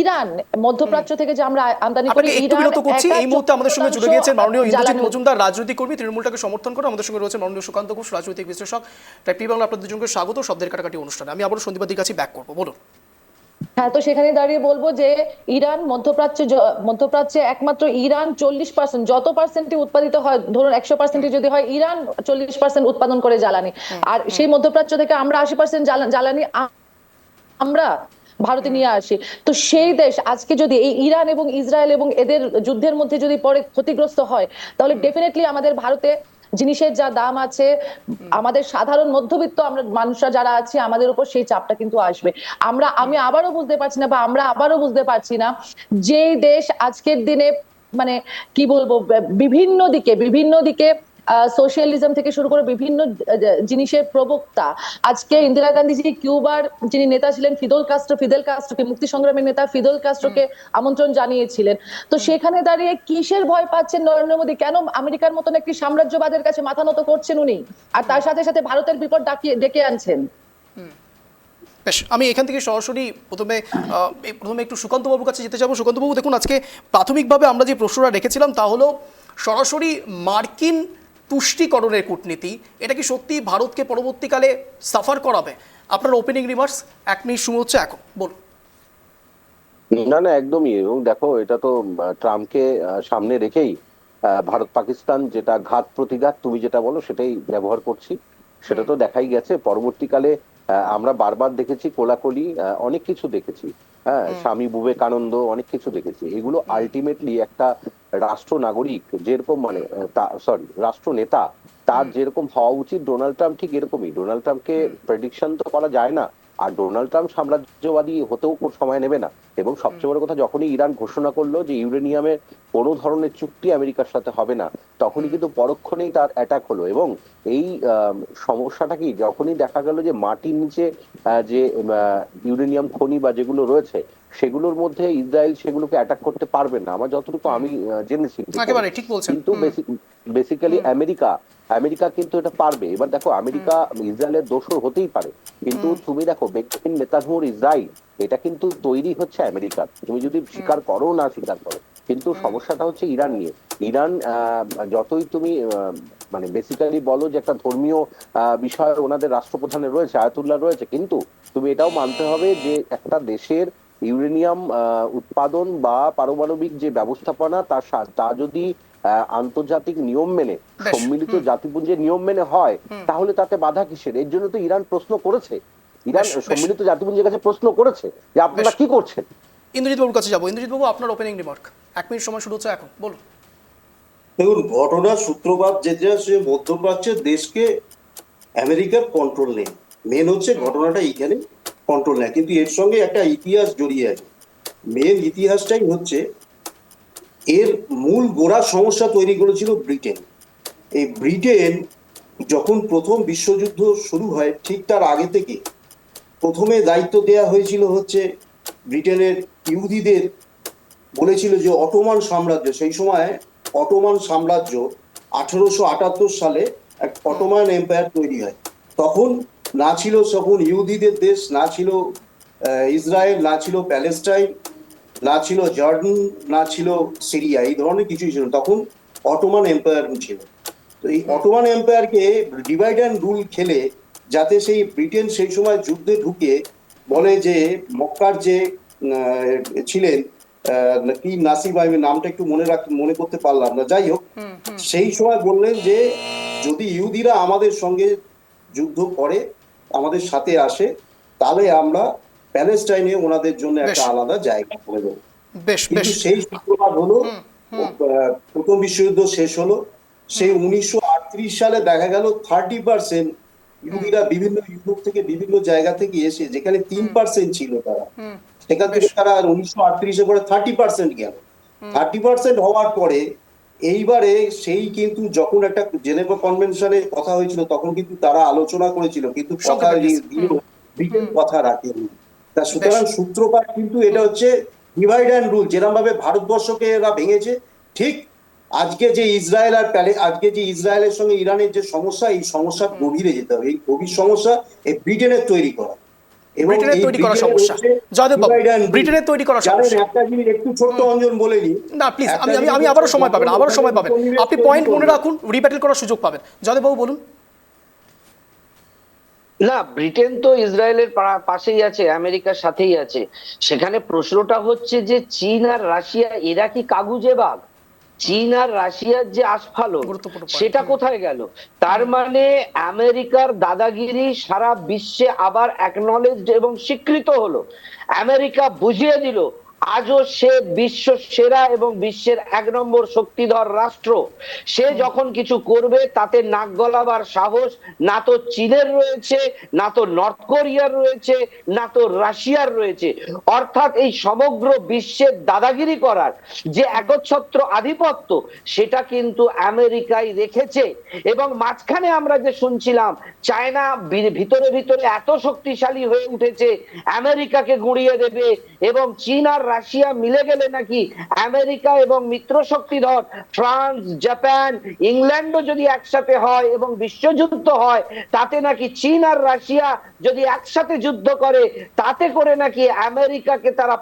ইরান মধ্যপ্রাচ্য থেকে যে আমরা আমদানি করি, এই মুহূর্তে আমাদের সঙ্গে জুড়ে গিয়েছেন মাননীয় ইন্দ্রজিৎ মজুমদার, রাজনৈতিক কর্মী, তৃণমূলটাকে সমর্থন করে। আমাদের সঙ্গে রয়েছে মাননীয় সুকান্ত ঘোষ, রাজনৈতিক বিশ্লেষক। ট্রাইব বাংলা আপনাদের দুজনকে স্বাগত শব্দের কাটাকাটি অনুষ্ঠানে। আমি আবারও সন্দীপাদির কাছে ব্যাক করবো, বলুন। হ্যাঁ, তো সেখানে দাঁড়িয়ে বলবো যে ইরান মধ্যপ্রাচ্যে একমাত্র ইরান 40%, যত পার্সেন্টই উৎপাদিত হয়, ধরুন 100% যদি হয়, ইরান 40% উৎপাদন করে জ্বালানি। আর সেই মধ্যপ্রাচ্য থেকে আমরা 80% জ্বালানি আমরা ভারতে নিয়ে আসি, তো সেই দেশ আজকে যদি এই ইরান এবং ইসরায়েল এবং এদের যুদ্ধের মধ্যে যদি পরে ক্ষতিগ্রস্ত হয়, তাহলে ডেফিনেটলি আমাদের ভারতে জিনিসের যা দাম আছে, আমাদের সাধারণ মধ্যবিত্ত আমরা মানুষরা যারা আছি আমাদের উপর সেই চাপটা কিন্তু আসবে। আমি আবারও বুঝতে পারছি না, বা আমরা আবারও বুঝতে পারছি না, যে দেশ আজকের দিনে মানে কি বলবো, বিভিন্ন দিকে সোশ্যালিজম থেকে শুরু করে বিভিন্ন জিনিসের প্রবক্তা, আজকে ইন্দিরা গান্ধীজি কিউবার যিনি নেতা ছিলেন ফিদেল কাস্ট্রোকে, মুক্তি সংগ্রামের নেতা ফিদেল কাস্ট্রোকে আমন্ত্রণ জানিয়েছিলেন। তো সেখানে দাঁড়িয়ে কিসের ভয় পাচ্ছেন নরেন্দ্র মোদী? কেন আমেরিকার মতন একটি সাম্রাজ্যবাদের কাছে মাথা নত করছেন উনি, আর তার সাথে সাথে ভারতের বিপদ ডেকে আনছেন? বেশ, আমি এখান থেকে সরাসরি প্রথমে একটু সুকান্ত বাবুর কাছে যেতে যাবো। সুকান্ত বাবু, দেখুন, আজকে প্রাথমিকভাবে আমরা যে প্রশ্নটা রেখেছিলাম তা হলো সরাসরি মার্কিন তুষ্টিকরণের কূটনীতি, এটা কি সত্যি ভারতকে পরবর্তীকালে সাফার করাবে? আপনার ওপেনিং রিমার্কস 1 মিনিট সময় হচ্ছে এখন, বলুন। না না, একদমই। এবং দেখো, এটা তো ট্রাম্পকে সামনে রেখেই ভারত পাকিস্তান যেটা ঘাত প্রতিঘাত তুমি যেটা বলো সেটাই ব্যবহার করছি, সেটা তো দেখাই গেছে। পরবর্তীকালে আমরা বারবার দেখেছি কোলাকুলি, অনেক কিছু দেখেছি। হ্যাঁ, স্বামী বিবেকানন্দ, অনেক কিছু দেখেছি। এগুলো আলটিমেটলি একটা রাষ্ট্র নাগরিক যেরকম মানে রাষ্ট্র নেতা তার যেরকম হওয়া উচিত, ডোনাল্ড ট্রাম্প ঠিক এরকমই। ডোনাল্ড ট্রাম্পকে প্রেডিকশন তো করা যায় না, আর ডোনাল্ড ট্রাম্প সাম্রাজ্যবাদী হতেও কোনো সময় নেবে না। এবং সবচেয়ে বড় কথা, যখনই ইরান ঘোষণা করলো যে ইউরেনিয়ামের কোনো ধরনের চুক্তি আমেরিকার সাথে হবে না, তখনই কিন্তু পরক্ষণেই তার অ্যাটাক হলো। এবং এই সমস্যাটা কি, যখনই দেখা গেল যে মাটির নিচে যে ইউরেনিয়াম খনি বা যেগুলো রয়েছে সেগুলোর মধ্যে ইসরায়েল সেগুলোকে অ্যাটাক করতে পারবে না, আমার যতটুকু আমি জেনেছি। একেবারে ঠিক বলছেন। কিন্তু বেসিক্যালি আমেরিকা কিন্তু এটা পারবে। এবার দেখো, আমেরিকা ইসরায়েলের দোষর হতেই পারে, কিন্তু তুমি দেখো বেঞ্জামিন নেতানয়াহুর ইসরায়েল, এটা কিন্তু তৈরি হচ্ছে আমেরিকার, তুমি যদি স্বীকার করো না স্বীকার করো। কিন্তু সমস্যাটা হচ্ছে ইরান নিয়ে। ইরান যতই তুমি মানে বেসিক্যালি বলো যে একটা ধর্মীয় বিষয় ওনাদের রাষ্ট্রপ্রধানের রয়েছে, আয়াতুল্লাহ রয়েছে, কিন্তু তুমি এটাও মানতে হবে যে একটা দেশের ইউরেনিয়াম উৎপাদন বা পারমাণবিক যে ব্যবস্থাপনা তা যদি আন্তর্জাতিক নিয়ম মেনে, সম্মিলিত জাতিপুঞ্জের নিয়ম মেনে হয়, তাহলে তাতে বাধা কিসের? এর জন্য তো ইরান প্রশ্ন করেছে, ইরান সম্মিলিত জাতিপুঞ্জের কাছে প্রশ্ন করেছে যে আপনারা কি করছেন। ইন্দ্রজিৎ বাবুর কাছে যাবো। ইন্দ্রজিৎ বাবু, আপনার ওপেনিং রিমার্ক 1 মিনিট সময় শুরু হচ্ছে এখন, বলুন। দেখুন, ঘটনার সূত্রপাত যেটা, সে মধ্যপ্রাচ্যের দেশকে আমেরিকার কন্ট্রোল নেই, মেন হচ্ছে ঘটনাটা এইখানে কন্ট্রোল নেয়। কিন্তু এর সঙ্গে একটা ইতিহাস জড়িয়ে আছে। মেন ইতিহাসটাই হচ্ছে এর মূল গোড়া সমস্যা তৈরি করেছিল ব্রিটেন। এই ব্রিটেন যখন প্রথম বিশ্বযুদ্ধ শুরু হয়, ঠিক তার আগে থেকে প্রথমে দায়িত্ব দেয়া হয়েছিল হচ্ছে ব্রিটেনের ইহুদিদের, বলেছিল যে অটোমান সাম্রাজ্য, সেই সময় অটোমান সাম্রাজ্য 1878 সালে এক অটোমান এম্পায়ার তৈরি হয়। তখন না ছিল তখন ইহুদিদের দেশ, না ছিল ইসরায়েল, না ছিল প্যালেস্টাইন, না ছিল জর্ডান, না ছিল সিরিয়া, এই ধরনের কিছুই ছিল। তখন অটোমান এম্পায়ার ছিল। তো এই অটোমান এম্পায়ারকে ডিভাইড অ্যান্ড রুল খেলে, যাতে সেই ব্রিটেন সেই সময় যুদ্ধে ঢুকে বলে যে মক্কার যে ছিলেন কি নাসিব, আমি নামটা একটু মনে করতে পারলাম না, যাই হোক, সেই সময় বললেন যে যদি ইহুদিরা আমাদের সঙ্গে যুদ্ধ করে, আমাদের সাথে আসে, তাহলে আমরা প্যালেস্টাইনে ওনাদের জন্য একটা আলাদা জায়গা করে দেবো। কিন্তু সেই সূত্রপাত হলো, প্রথম বিশ্বযুদ্ধ শেষ হলো, সেই 1938 সালে দেখা গেল 30% ইহুদিরা বিভিন্ন ইউরোপ থেকে বিভিন্ন জায়গা থেকে এসে, যেখানে 3% ছিল তারা, সেখান থেকে তারা 1938-এ পরে 30% গেল। 30% হওয়ার পরে এইবারে সেই কিন্তু যখন একটা জেনেভা কনভেনশনে কথা হয়েছিল, তখন কিন্তু তারা আলোচনা করেছিল, কিন্তু কথা ব্রিটেন কথা রাখেনি। তা সুতরাং সূত্রপাত কিন্তু এটা হচ্ছে ডিভাইড অ্যান্ড রুল। যেরকম ভাবে ভারতবর্ষকে এরা ভেঙেছে, ঠিক আজকে যে ইসরায়েলের সঙ্গে ইরানের যে সমস্যা, এই সমস্যার গভীরে যেতে হবে। এই গভীর সমস্যা এই ব্রিটেনের তৈরি করা, এবং ব্রিটেনের তৈরি করা সমস্যা। জয়দেব বাবু, ব্রিটেনের তৈরি করা সমস্যা। একটা জিনিস একটু ছোট্ট অঞ্জন বলে নি না, প্লিজ, আমি আবারও সময় পাবেন, আপনি পয়েন্ট মনে রাখুন, রিব্যাটল করার সুযোগ পাবেন। জয়দেব বাবু বলুন। না, ব্রিটেন তো ইসরায়েলের পাশেই আছে, আমেরিকার সাথেই আছে। সেখানে প্রশ্নটা হচ্ছে যে চীন আর রাশিয়া এরা কি কাগুজে বাঘ? চীন আর রাশিয়ার যে আস্ফালন গুরুত্বপূর্ণ point, সেটা কোথায় গেল? তার মানে আমেরিকার দাদাগিরি সারা বিশ্বে আবার অ্যাকনলেজড এবং স্বীকৃত হলো। আমেরিকা বুঝিয়ে দিল আজও সে বিশ্ব সেরা এবং বিশ্বের 1 নম্বর শক্তিধর রাষ্ট্র। সে যখন কিছু করবে তাতে নাক গলাবার সাহস না তো চীনের রয়েছে, না তো নর্থ কোরিয়ার রয়েছে, না তো রাশিয়ার রয়েছে। অর্থাৎ এই সমগ্র বিশ্বের দাদাগিরি করার যে একচ্ছত্র আধিপত্য সেটা কিন্তু আমেরিকাই রেখেছে। এবং মাঝখানে আমরা যে শুনছিলাম চায়না ভিতরে ভিতরে এত শক্তিশালী হয়ে উঠেছে আমেরিকাকে গুঁড়িয়ে দেবে, এবং চীন আর রাশিয়া মিলে গেলে নাকি আমেরিকা এবং মিত্র শক্তিধর ফ্রান্স, জাপান, ইংল্যান্ডও যদি একসাথে হয় এবং বিশ্বযুদ্ধ হয়, তাতে নাকি চীন আর রাশিয়া যদি একসাথে যুদ্ধ করে তাতে করে নাকি আমেরিকাকে তারা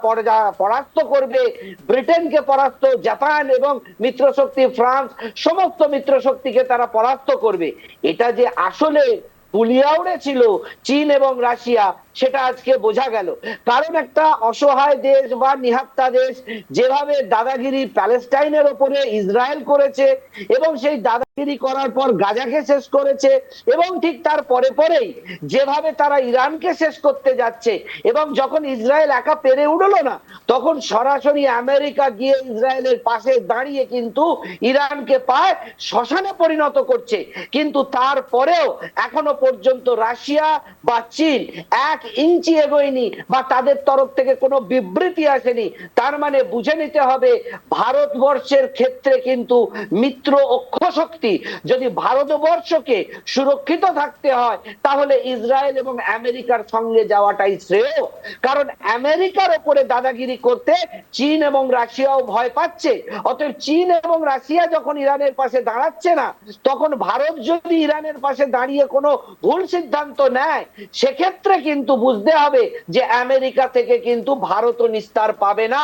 পরাস্ত করবে, ব্রিটেনকে পরাস্ত, জাপান এবং মিত্র শক্তি ফ্রান্স সমস্ত মিত্র শক্তিকে তারা পরাস্ত করবে। এটা যে আসলে পুলিয়াউড়ে ছিল চীন এবং রাশিয়া সেটা আজকে বোঝা গেল। কারণ একটা অসহায় দেশ বা নিহাত্তা দেশ যেভাবে দাদাগিরি প্যালেস্টাইনের ওপরে ইসরায়েল করেছে এবং সেই দাদাগিরি করার পর গাজাকে শেষ করেছে, এবং ঠিক তার পরেই যেভাবে তারা ইরানকে শেষ করতে যাচ্ছে, এবং যখন ইসরায়েল একা পেরে উঠলো না তখন সরাসরি আমেরিকা গিয়ে ইসরায়েলের পাশে দাঁড়িয়ে কিন্তু ইরানকে পায় শ্মশানে পরিণত করছে। কিন্তু তারপরেও এখনো পর্যন্ত রাশিয়া বা চীন 1 ইঞ্চি এগোয়নি বা তাদের তরফ থেকে কোনো বিবৃতি আসেনি। তার মানে বুঝে নিতে হবে ভারতবর্ষের ক্ষেত্রে কিন্তু মিত্র অক্ষ শক্তি, যদি ভারতবর্ষকে সুরক্ষিত থাকতে হয় তাহলে ইসরায়েল এবং আমেরিকার সঙ্গে যাওয়াটাই শ্রেয়। কারণ আমেরিকার উপরে দাদাগিরি করতে চীন এবং রাশিয়াও ভয় পাচ্ছে। অতএব চীন এবং রাশিয়া যখন ইরানের পাশে দাঁড়াচ্ছে না, তখন ভারত যদি ইরানের পাশে দাঁড়িয়ে কোনো ভুল সিদ্ধান্ত নেয় সেক্ষেত্রে কিন্তু বুঝতে হবে যে আমেরিকা থেকে কিন্তু ভারতও নিস্তার পাবে না।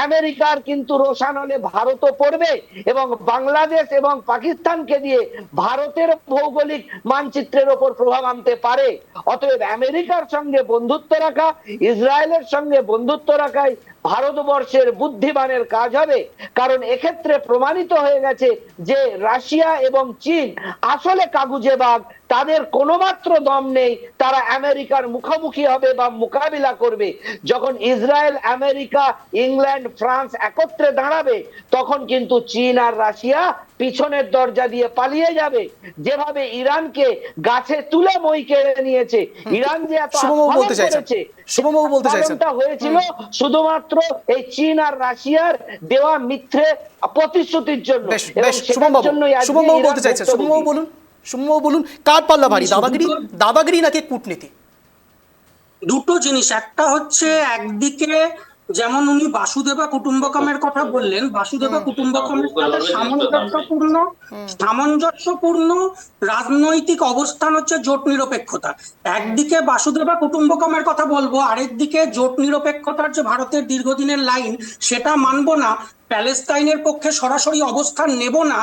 আমেরিকার কিন্তু রোশান হলে ভারতও পড়বে এবং বাংলাদেশ এবং পাকিস্তানকে দিয়ে ভারতের ভৌগোলিক মানচিত্রের উপর প্রভাব আনতে পারে। অতএব আমেরিকার সঙ্গে বন্ধুত্ব রাখা, ইসরায়েলের সঙ্গে বন্ধুত্ব রাখাই ভারতবর্ষের বুদ্ধিমানের কাজ হবে। কারণ এক্ষেত্রে প্রমাণিত হয়ে গেছে যে রাশিয়া এবং চীন আসলে কাগুজে বাঘ, তাদের কোনো মাত্র দম নেই তারা আমেরিকার মুখোমুখি হবে বা মোকাবিলা করবে। যখন ইসরায়েল, আমেরিকা, ইংল্যান্ড, ফ্রান্স একত্রে দাঁড়াবে তখন কিন্তু চীন আর রাশিয়া পিছনের দরজা দিয়ে পালিয়ে যাবে। যেভাবে ইরানকে গাছে তুলে মই কেড়ে নিয়েছে, ইরান যে এত শুভমবাবু বলতে চাইছেন হয়েছিল শুধুমাত্র এই চীন আর রাশিয়ার দেওয়া মিথ্যে প্রতিশ্রুতির জন্য। শুভমবাবু বলতে চাইছেন, শুভমবাবু বলুন কার পাল্লা ভারী, দাদাগিরি নাকি কূটনীতি? দুটো জিনিস, একটা হচ্ছে একদিকে যেমন উনি বাসুদেবা কুটুম্বকমের কথা বললেন, বাসুদেবা কুটুম্বকমের সাথে সামঞ্জস্যপূর্ণ রাজনৈতিক অবস্থান হচ্ছে জোট নিরপেক্ষতা। একদিকে বাসুদেবা কুটুম্বকমের কথা বলবো, আরেকদিকে জোট নিরপেক্ষতার যে ভারতের দীর্ঘদিনের লাইন সেটা মানবো না, প্যালেস্তাইনের পক্ষে সরাসরি অবস্থান নেব না,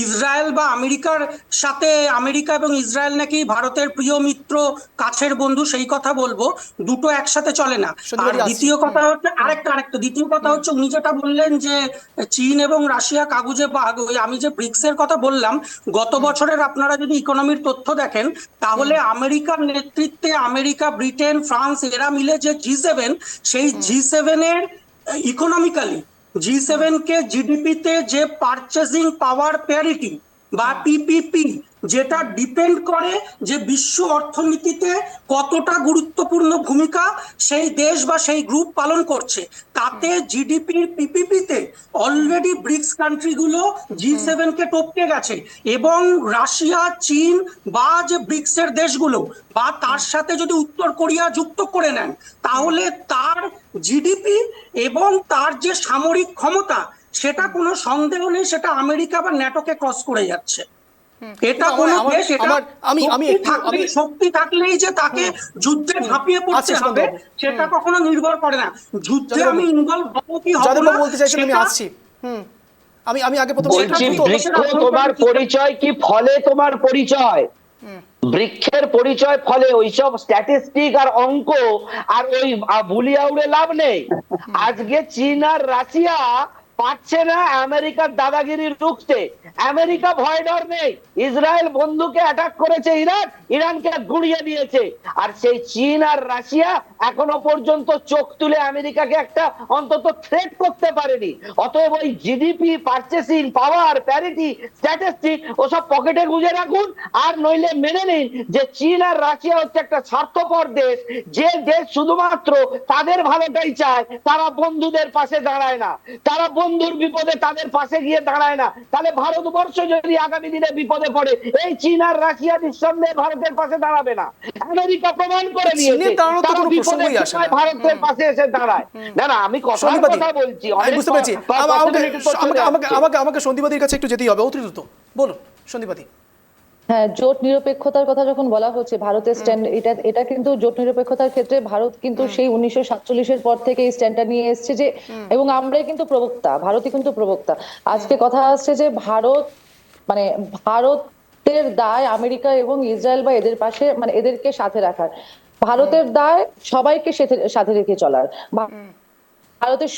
ইসরায়েল বা আমেরিকার সাথে আমেরিকা এবং ইসরায়েল নাকি ভারতের প্রিয় মিত্র, কাছের বন্ধু, সেই কথা বলবো। দুটো একসাথে চলে না। আর দ্বিতীয় কথা হচ্ছে দ্বিতীয় কথা হচ্ছে উনি যেটা বললেন যে চীন এবং রাশিয়া কাগুজে বাঘ, ওই আমি যে ব্রিক্স এর কথা বললাম, গত বছরের আপনারা যদি ইকোনমির তথ্য দেখেন তাহলে আমেরিকার নেতৃত্বে আমেরিকা, ব্রিটেন, ফ্রান্স এরা মিলে যে G7, সেই G7 এর ইকোনমিক্যালি G7 কে জিডিপি তে যে পারচেজিং পাওয়ার প্যারিটি বা পিপিপি, যেটা ডিপেন্ড করে যে বিশ্ব অর্থনীতিতে কতটা গুরুত্বপূর্ণ ভূমিকা সেই দেশ বা সেই গ্রুপ পালন করছে, তাতে জিডিপির পিপিপিতে অলরেডি ব্রিক্স কান্ট্রিগুলো G7 কে টপকে গেছে। এবং রাশিয়া, চীন বা যে ব্রিক্স এর দেশগুলো বা তার সাথে যদি উত্তর কোরিয়া যুক্ত করে নেন তাহলে তার জিডিপি এবং তার যে সামরিক ক্ষমতা সেটা কোনো সন্দেহ নেই সেটা আমেরিকা বা ন্যাটোকে ক্রস করে যাচ্ছে। এটা কোনো দেশ শক্তি থাকলেই যে তাকে যুদ্ধে ঝাঁপিয়ে পড়তে হবে সেটা কখনো নির্ভর করে না। যুদ্ধে আমি ইনভলভ হবো কি হবো না বলতে চাইছেন, আমি আসছি। আমি আগে প্রথম তোমার পরিচয় কি ফলে, তোমার পরিচয় বৃক্ষের পরিচয় ফলে, ওইসব স্ট্যাটিস্টিক আর অঙ্ক আর ওই বুলিয়া উড়ে লাভ নেই। আজকে চীন আর রাশিয়া পারছে না আমেরিকার দাদাগিরি রুখতে। আমেরিকা ভয় ডর নেই, ইসরায়েল বন্ধুকে অ্যাটাক করেছে, ইরানকে গুড়িয়ে দিয়েছে। আর সেই চীন আর রাশিয়া এখনো পর্যন্ত চোখ তুলে আমেরিকাকে একটা অন্তত থ্রেট করতে পারেনি। অতএব ওই জিডিপি, পারচেসিং পাওয়ার, প্যারিটি, স্ট্যাটিস্টিক ওসব পকেটে গুঁজে রাখুন। আর নইলে মেনে নিন যে চীন আর রাশিয়া হচ্ছে একটা স্বার্থপর দেশ, যে দেশ শুধুমাত্র তাদের ভালোটাই চায়, তারা বন্ধুদের পাশে দাঁড়ায় না, তারা বন্ধুর বিপদে তাদের পাশে গিয়ে দাঁড়ায় না। তাহলে ভারতবর্ষ যদি আগামী দিনে বিপদে পড়ে, এই চীন আর রাশিয়া নিঃসন্দেহে ভারতের পাশে দাঁড়াবে না। আমেরিকা প্রমাণ করে নিয়েছে চীনের দাঁড়ানোর তো তারা কোনো বিপদের প্রসঙ্গই আসে না। সময় ভারতের পাশে এসে দাঁড়ায়। না না, আমি সন্দীপবাদী, কথা বলছি, আমি বুঝতে পেরেছি। আমাকে সন্দীপবাদীর কাছে একটু যেতেই হবে। অতি দ্রুত বলুন সন্দীপবাদী। হ্যাঁ, জোট নিরপেক্ষতার কথা যখন বলা হচ্ছে, ভারতের স্ট্যান্ড, এটা কিন্তু জোট নিরপেক্ষতার ক্ষেত্রে ভারত কিন্তু সেই 1947-এর পর থেকে এই স্ট্যান্ডটা নিয়ে এসছে যে, এবং আমরাই কিন্তু প্রবক্তা, ভারতই কিন্তু প্রবক্তা। আজকে কথা আসছে যে ভারতের দায় আমেরিকা এবং ইসরায়েল বা এদের পাশে, মানে এদেরকে সাথে রাখার। ভারতের দায় সবাইকে সাথে রেখে চলার। ভারতের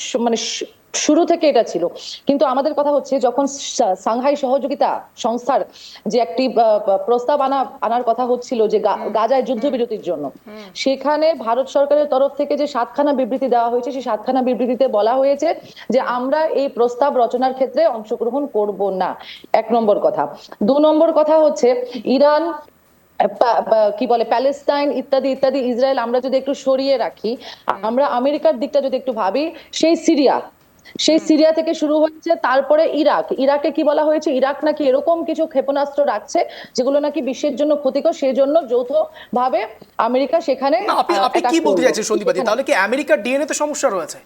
শুরু থেকে এটা ছিল। কিন্তু আমাদের কথা হচ্ছে, যখন সাংহাই সহযোগিতা সংস্থার যে একটি প্রস্তাব আনার কথা হচ্ছিল যে গাজায় যুদ্ধবিরতির জন্য, সেখানে ভারত সরকারের তরফ থেকে যে 7খানা বিবৃতি দেওয়া হয়েছে, সেই 7খানা বিবৃতিতে বলা হয়েছে যে আমরা এই প্রস্তাব রচনার ক্ষেত্রে অংশগ্রহণ করব না। 1 নম্বর কথা। 2 নম্বর কথা হচ্ছে, ইরান, কি বলে, প্যালেস্টাইন ইত্যাদি ইত্যাদি, ইসরায়েল আমরা যদি একটু সরিয়ে রাখি, আমরা আমেরিকার দিকটা যদি একটু ভাবি, সেই সিরিয়া থেকে শুরু হয়েছে, তারপরে ইরাকে কি বলা হয়েছে, ইরাক নাকি এরকম কিছু ক্ষেপণাস্ত্র রাখছে যেগুলো নাকি বিশ্বের জন্য ক্ষতিকর, সেই জন্য যৌথ ভাবে আমেরিকা সেখানে। আপনি কি বলতে চাইছেন সন্দীপবাদী? তাহলে কি আমেরিকার ডিএনএ তে সমস্যা রয়েছে?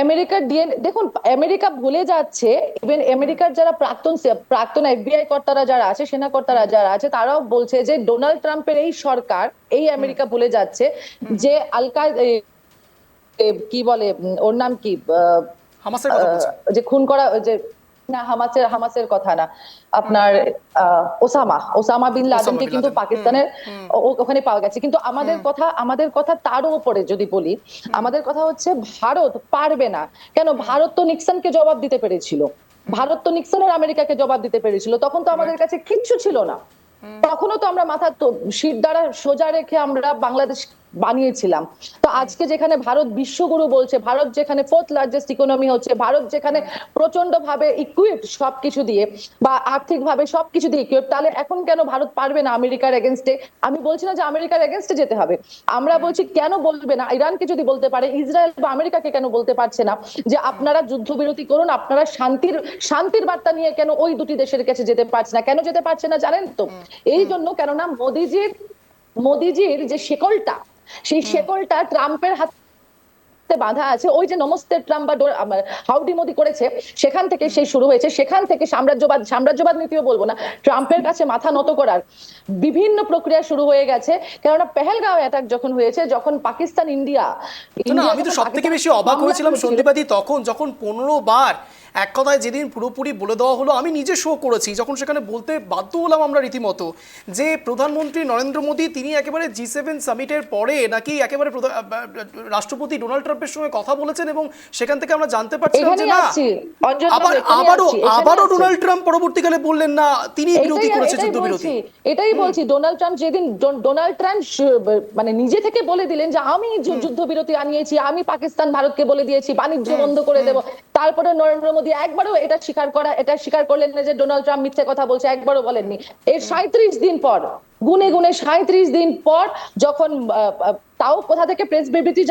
আমেরিকার ডিএনএ, দেখুন, আমেরিকা ভুলে যাচ্ছে, ইভেন আমেরিকার যারা প্রাক্তন এফবিআই কর্তারা যারা আছে, সেনা কর্তারা যারা আছে, তারাও বলছে যে ডোনাল্ড ট্রাম্পের এই সরকার, এই আমেরিকা ভুলে যাচ্ছে যে কি বলে, ওর নাম কি, হামাসের কথা বলছেন? যে খুন করা, যে না, হামাসের কথা না, আপনার ওসামা বিন লাদেনকে কিন্তু পাকিস্তানের ওখানে পাওয়া গেছে। কিন্তু আমাদের কথা তারও উপরে যদি বলি, আমাদের কথা হচ্ছে ভারত পারবে না কেন? ভারত তো নিক্সনকে জবাব দিতে পেরেছিল, ভারত তো নিক্সনের আমেরিকাকে জবাব দিতে পেরেছিল। তখন তো আমাদের কাছে কিচ্ছু ছিল না, তখনও তো আমরা মাথা তো শির দ্বারা সোজা রেখে আমরা বাংলাদেশ বানিয়েছিলাম। তো আজকে যেখানে ভারত বিশ্বগুরু বলছে, ভারত যেখানে 4th লার্জেস্ট ইকোনমি হচ্ছে, ভারত যেখানে প্রচন্ড ভাবে ইকুইপড সবকিছু দিয়ে, বা আর্থিক ভাবে সবকিছু দিয়ে ইকুইপড, তাহলে এখন কেন ভারত পারবে না আমেরিকার এগেনস্টে? আমি বলছি না যে আমেরিকার এগেনস্টে যেতে হবে, আমরা বলছি কেন বলবে না? ইরানকে যদি বলতে পারে, ইসরায়েল বা আমেরিকাকে কেন বলতে পারছে না যে আপনারা যুদ্ধবিরতি করুন, আপনারা শান্তির বার্তা নিয়ে কেন ওই দুটি দেশের কাছে যেতে পারছে না? কেন যেতে পারছে না জানেন তো? এই জন্য, কেননা মোদিজির যে শেকলটা, সেই শেকলটা ট্রাম্পের হাতে বাঁধা আছে। ওই যে নমস্তে ট্রাম্প বা হাউডি মোদি করেছে, সেখান থেকে সেই শুরু হয়েছে, সেখান থেকে সাম্রাজ্যবাদ নীতিও বলবো না, ট্রাম্পের কাছে মাথা নত করার বিভিন্ন প্রক্রিয়া শুরু হয়ে গেছে। কেননা পেহেলগাঁও অ্যাটাক যখন হয়েছে, যখন পাকিস্তান ইন্ডিয়া, আমি তো সব থেকে বেশি অবাক হয়েছিলাম সন্দীপবাদী, যখন 15 বার এক কথায় যেদিন পুরোপুরি বলে দেওয়া হলো, আমি নিজে শো করেছি, যখন সেখানে বলতে বাধ্য হলাম আমরা রীতিমতো, যে প্রধানমন্ত্রী নরেন্দ্র মোদী তিনি একেবারে G7 সামিটের পরে নাকি একেবারে রাষ্ট্রপতি ডোনাল্ড ট্রাম্পের সঙ্গে কথা বলেছেন, এবং সেখান থেকে আমরা জানতে পারছিলাম যে না, আবারও ডোনাল্ড ট্রাম্প পরবর্তীকালে বললেন না তিনি বিরোধী করেছে যুদ্ধবিরতি। এটাই বলছি, ডোনাল্ড ট্রাম্প যেদিন মানে নিজে থেকে বলে দিলেন যে আমি যুদ্ধবিরতি আনিয়েছি, আমি পাকিস্তান ভারতকে বলে দিয়েছি বাণিজ্য বন্ধ করে দেব, তারপরে নরেন্দ্র মোদী একবারও এটা স্বীকার করলেন না যে ডোনাল্ড ট্রাম্প মিথ্যে কথা বলছে, একবারও বলেননি। এর 37 দিন পর, গুনে 37 দিন পর, যখন তাও কোথা থেকে প্রেস বিবৃতি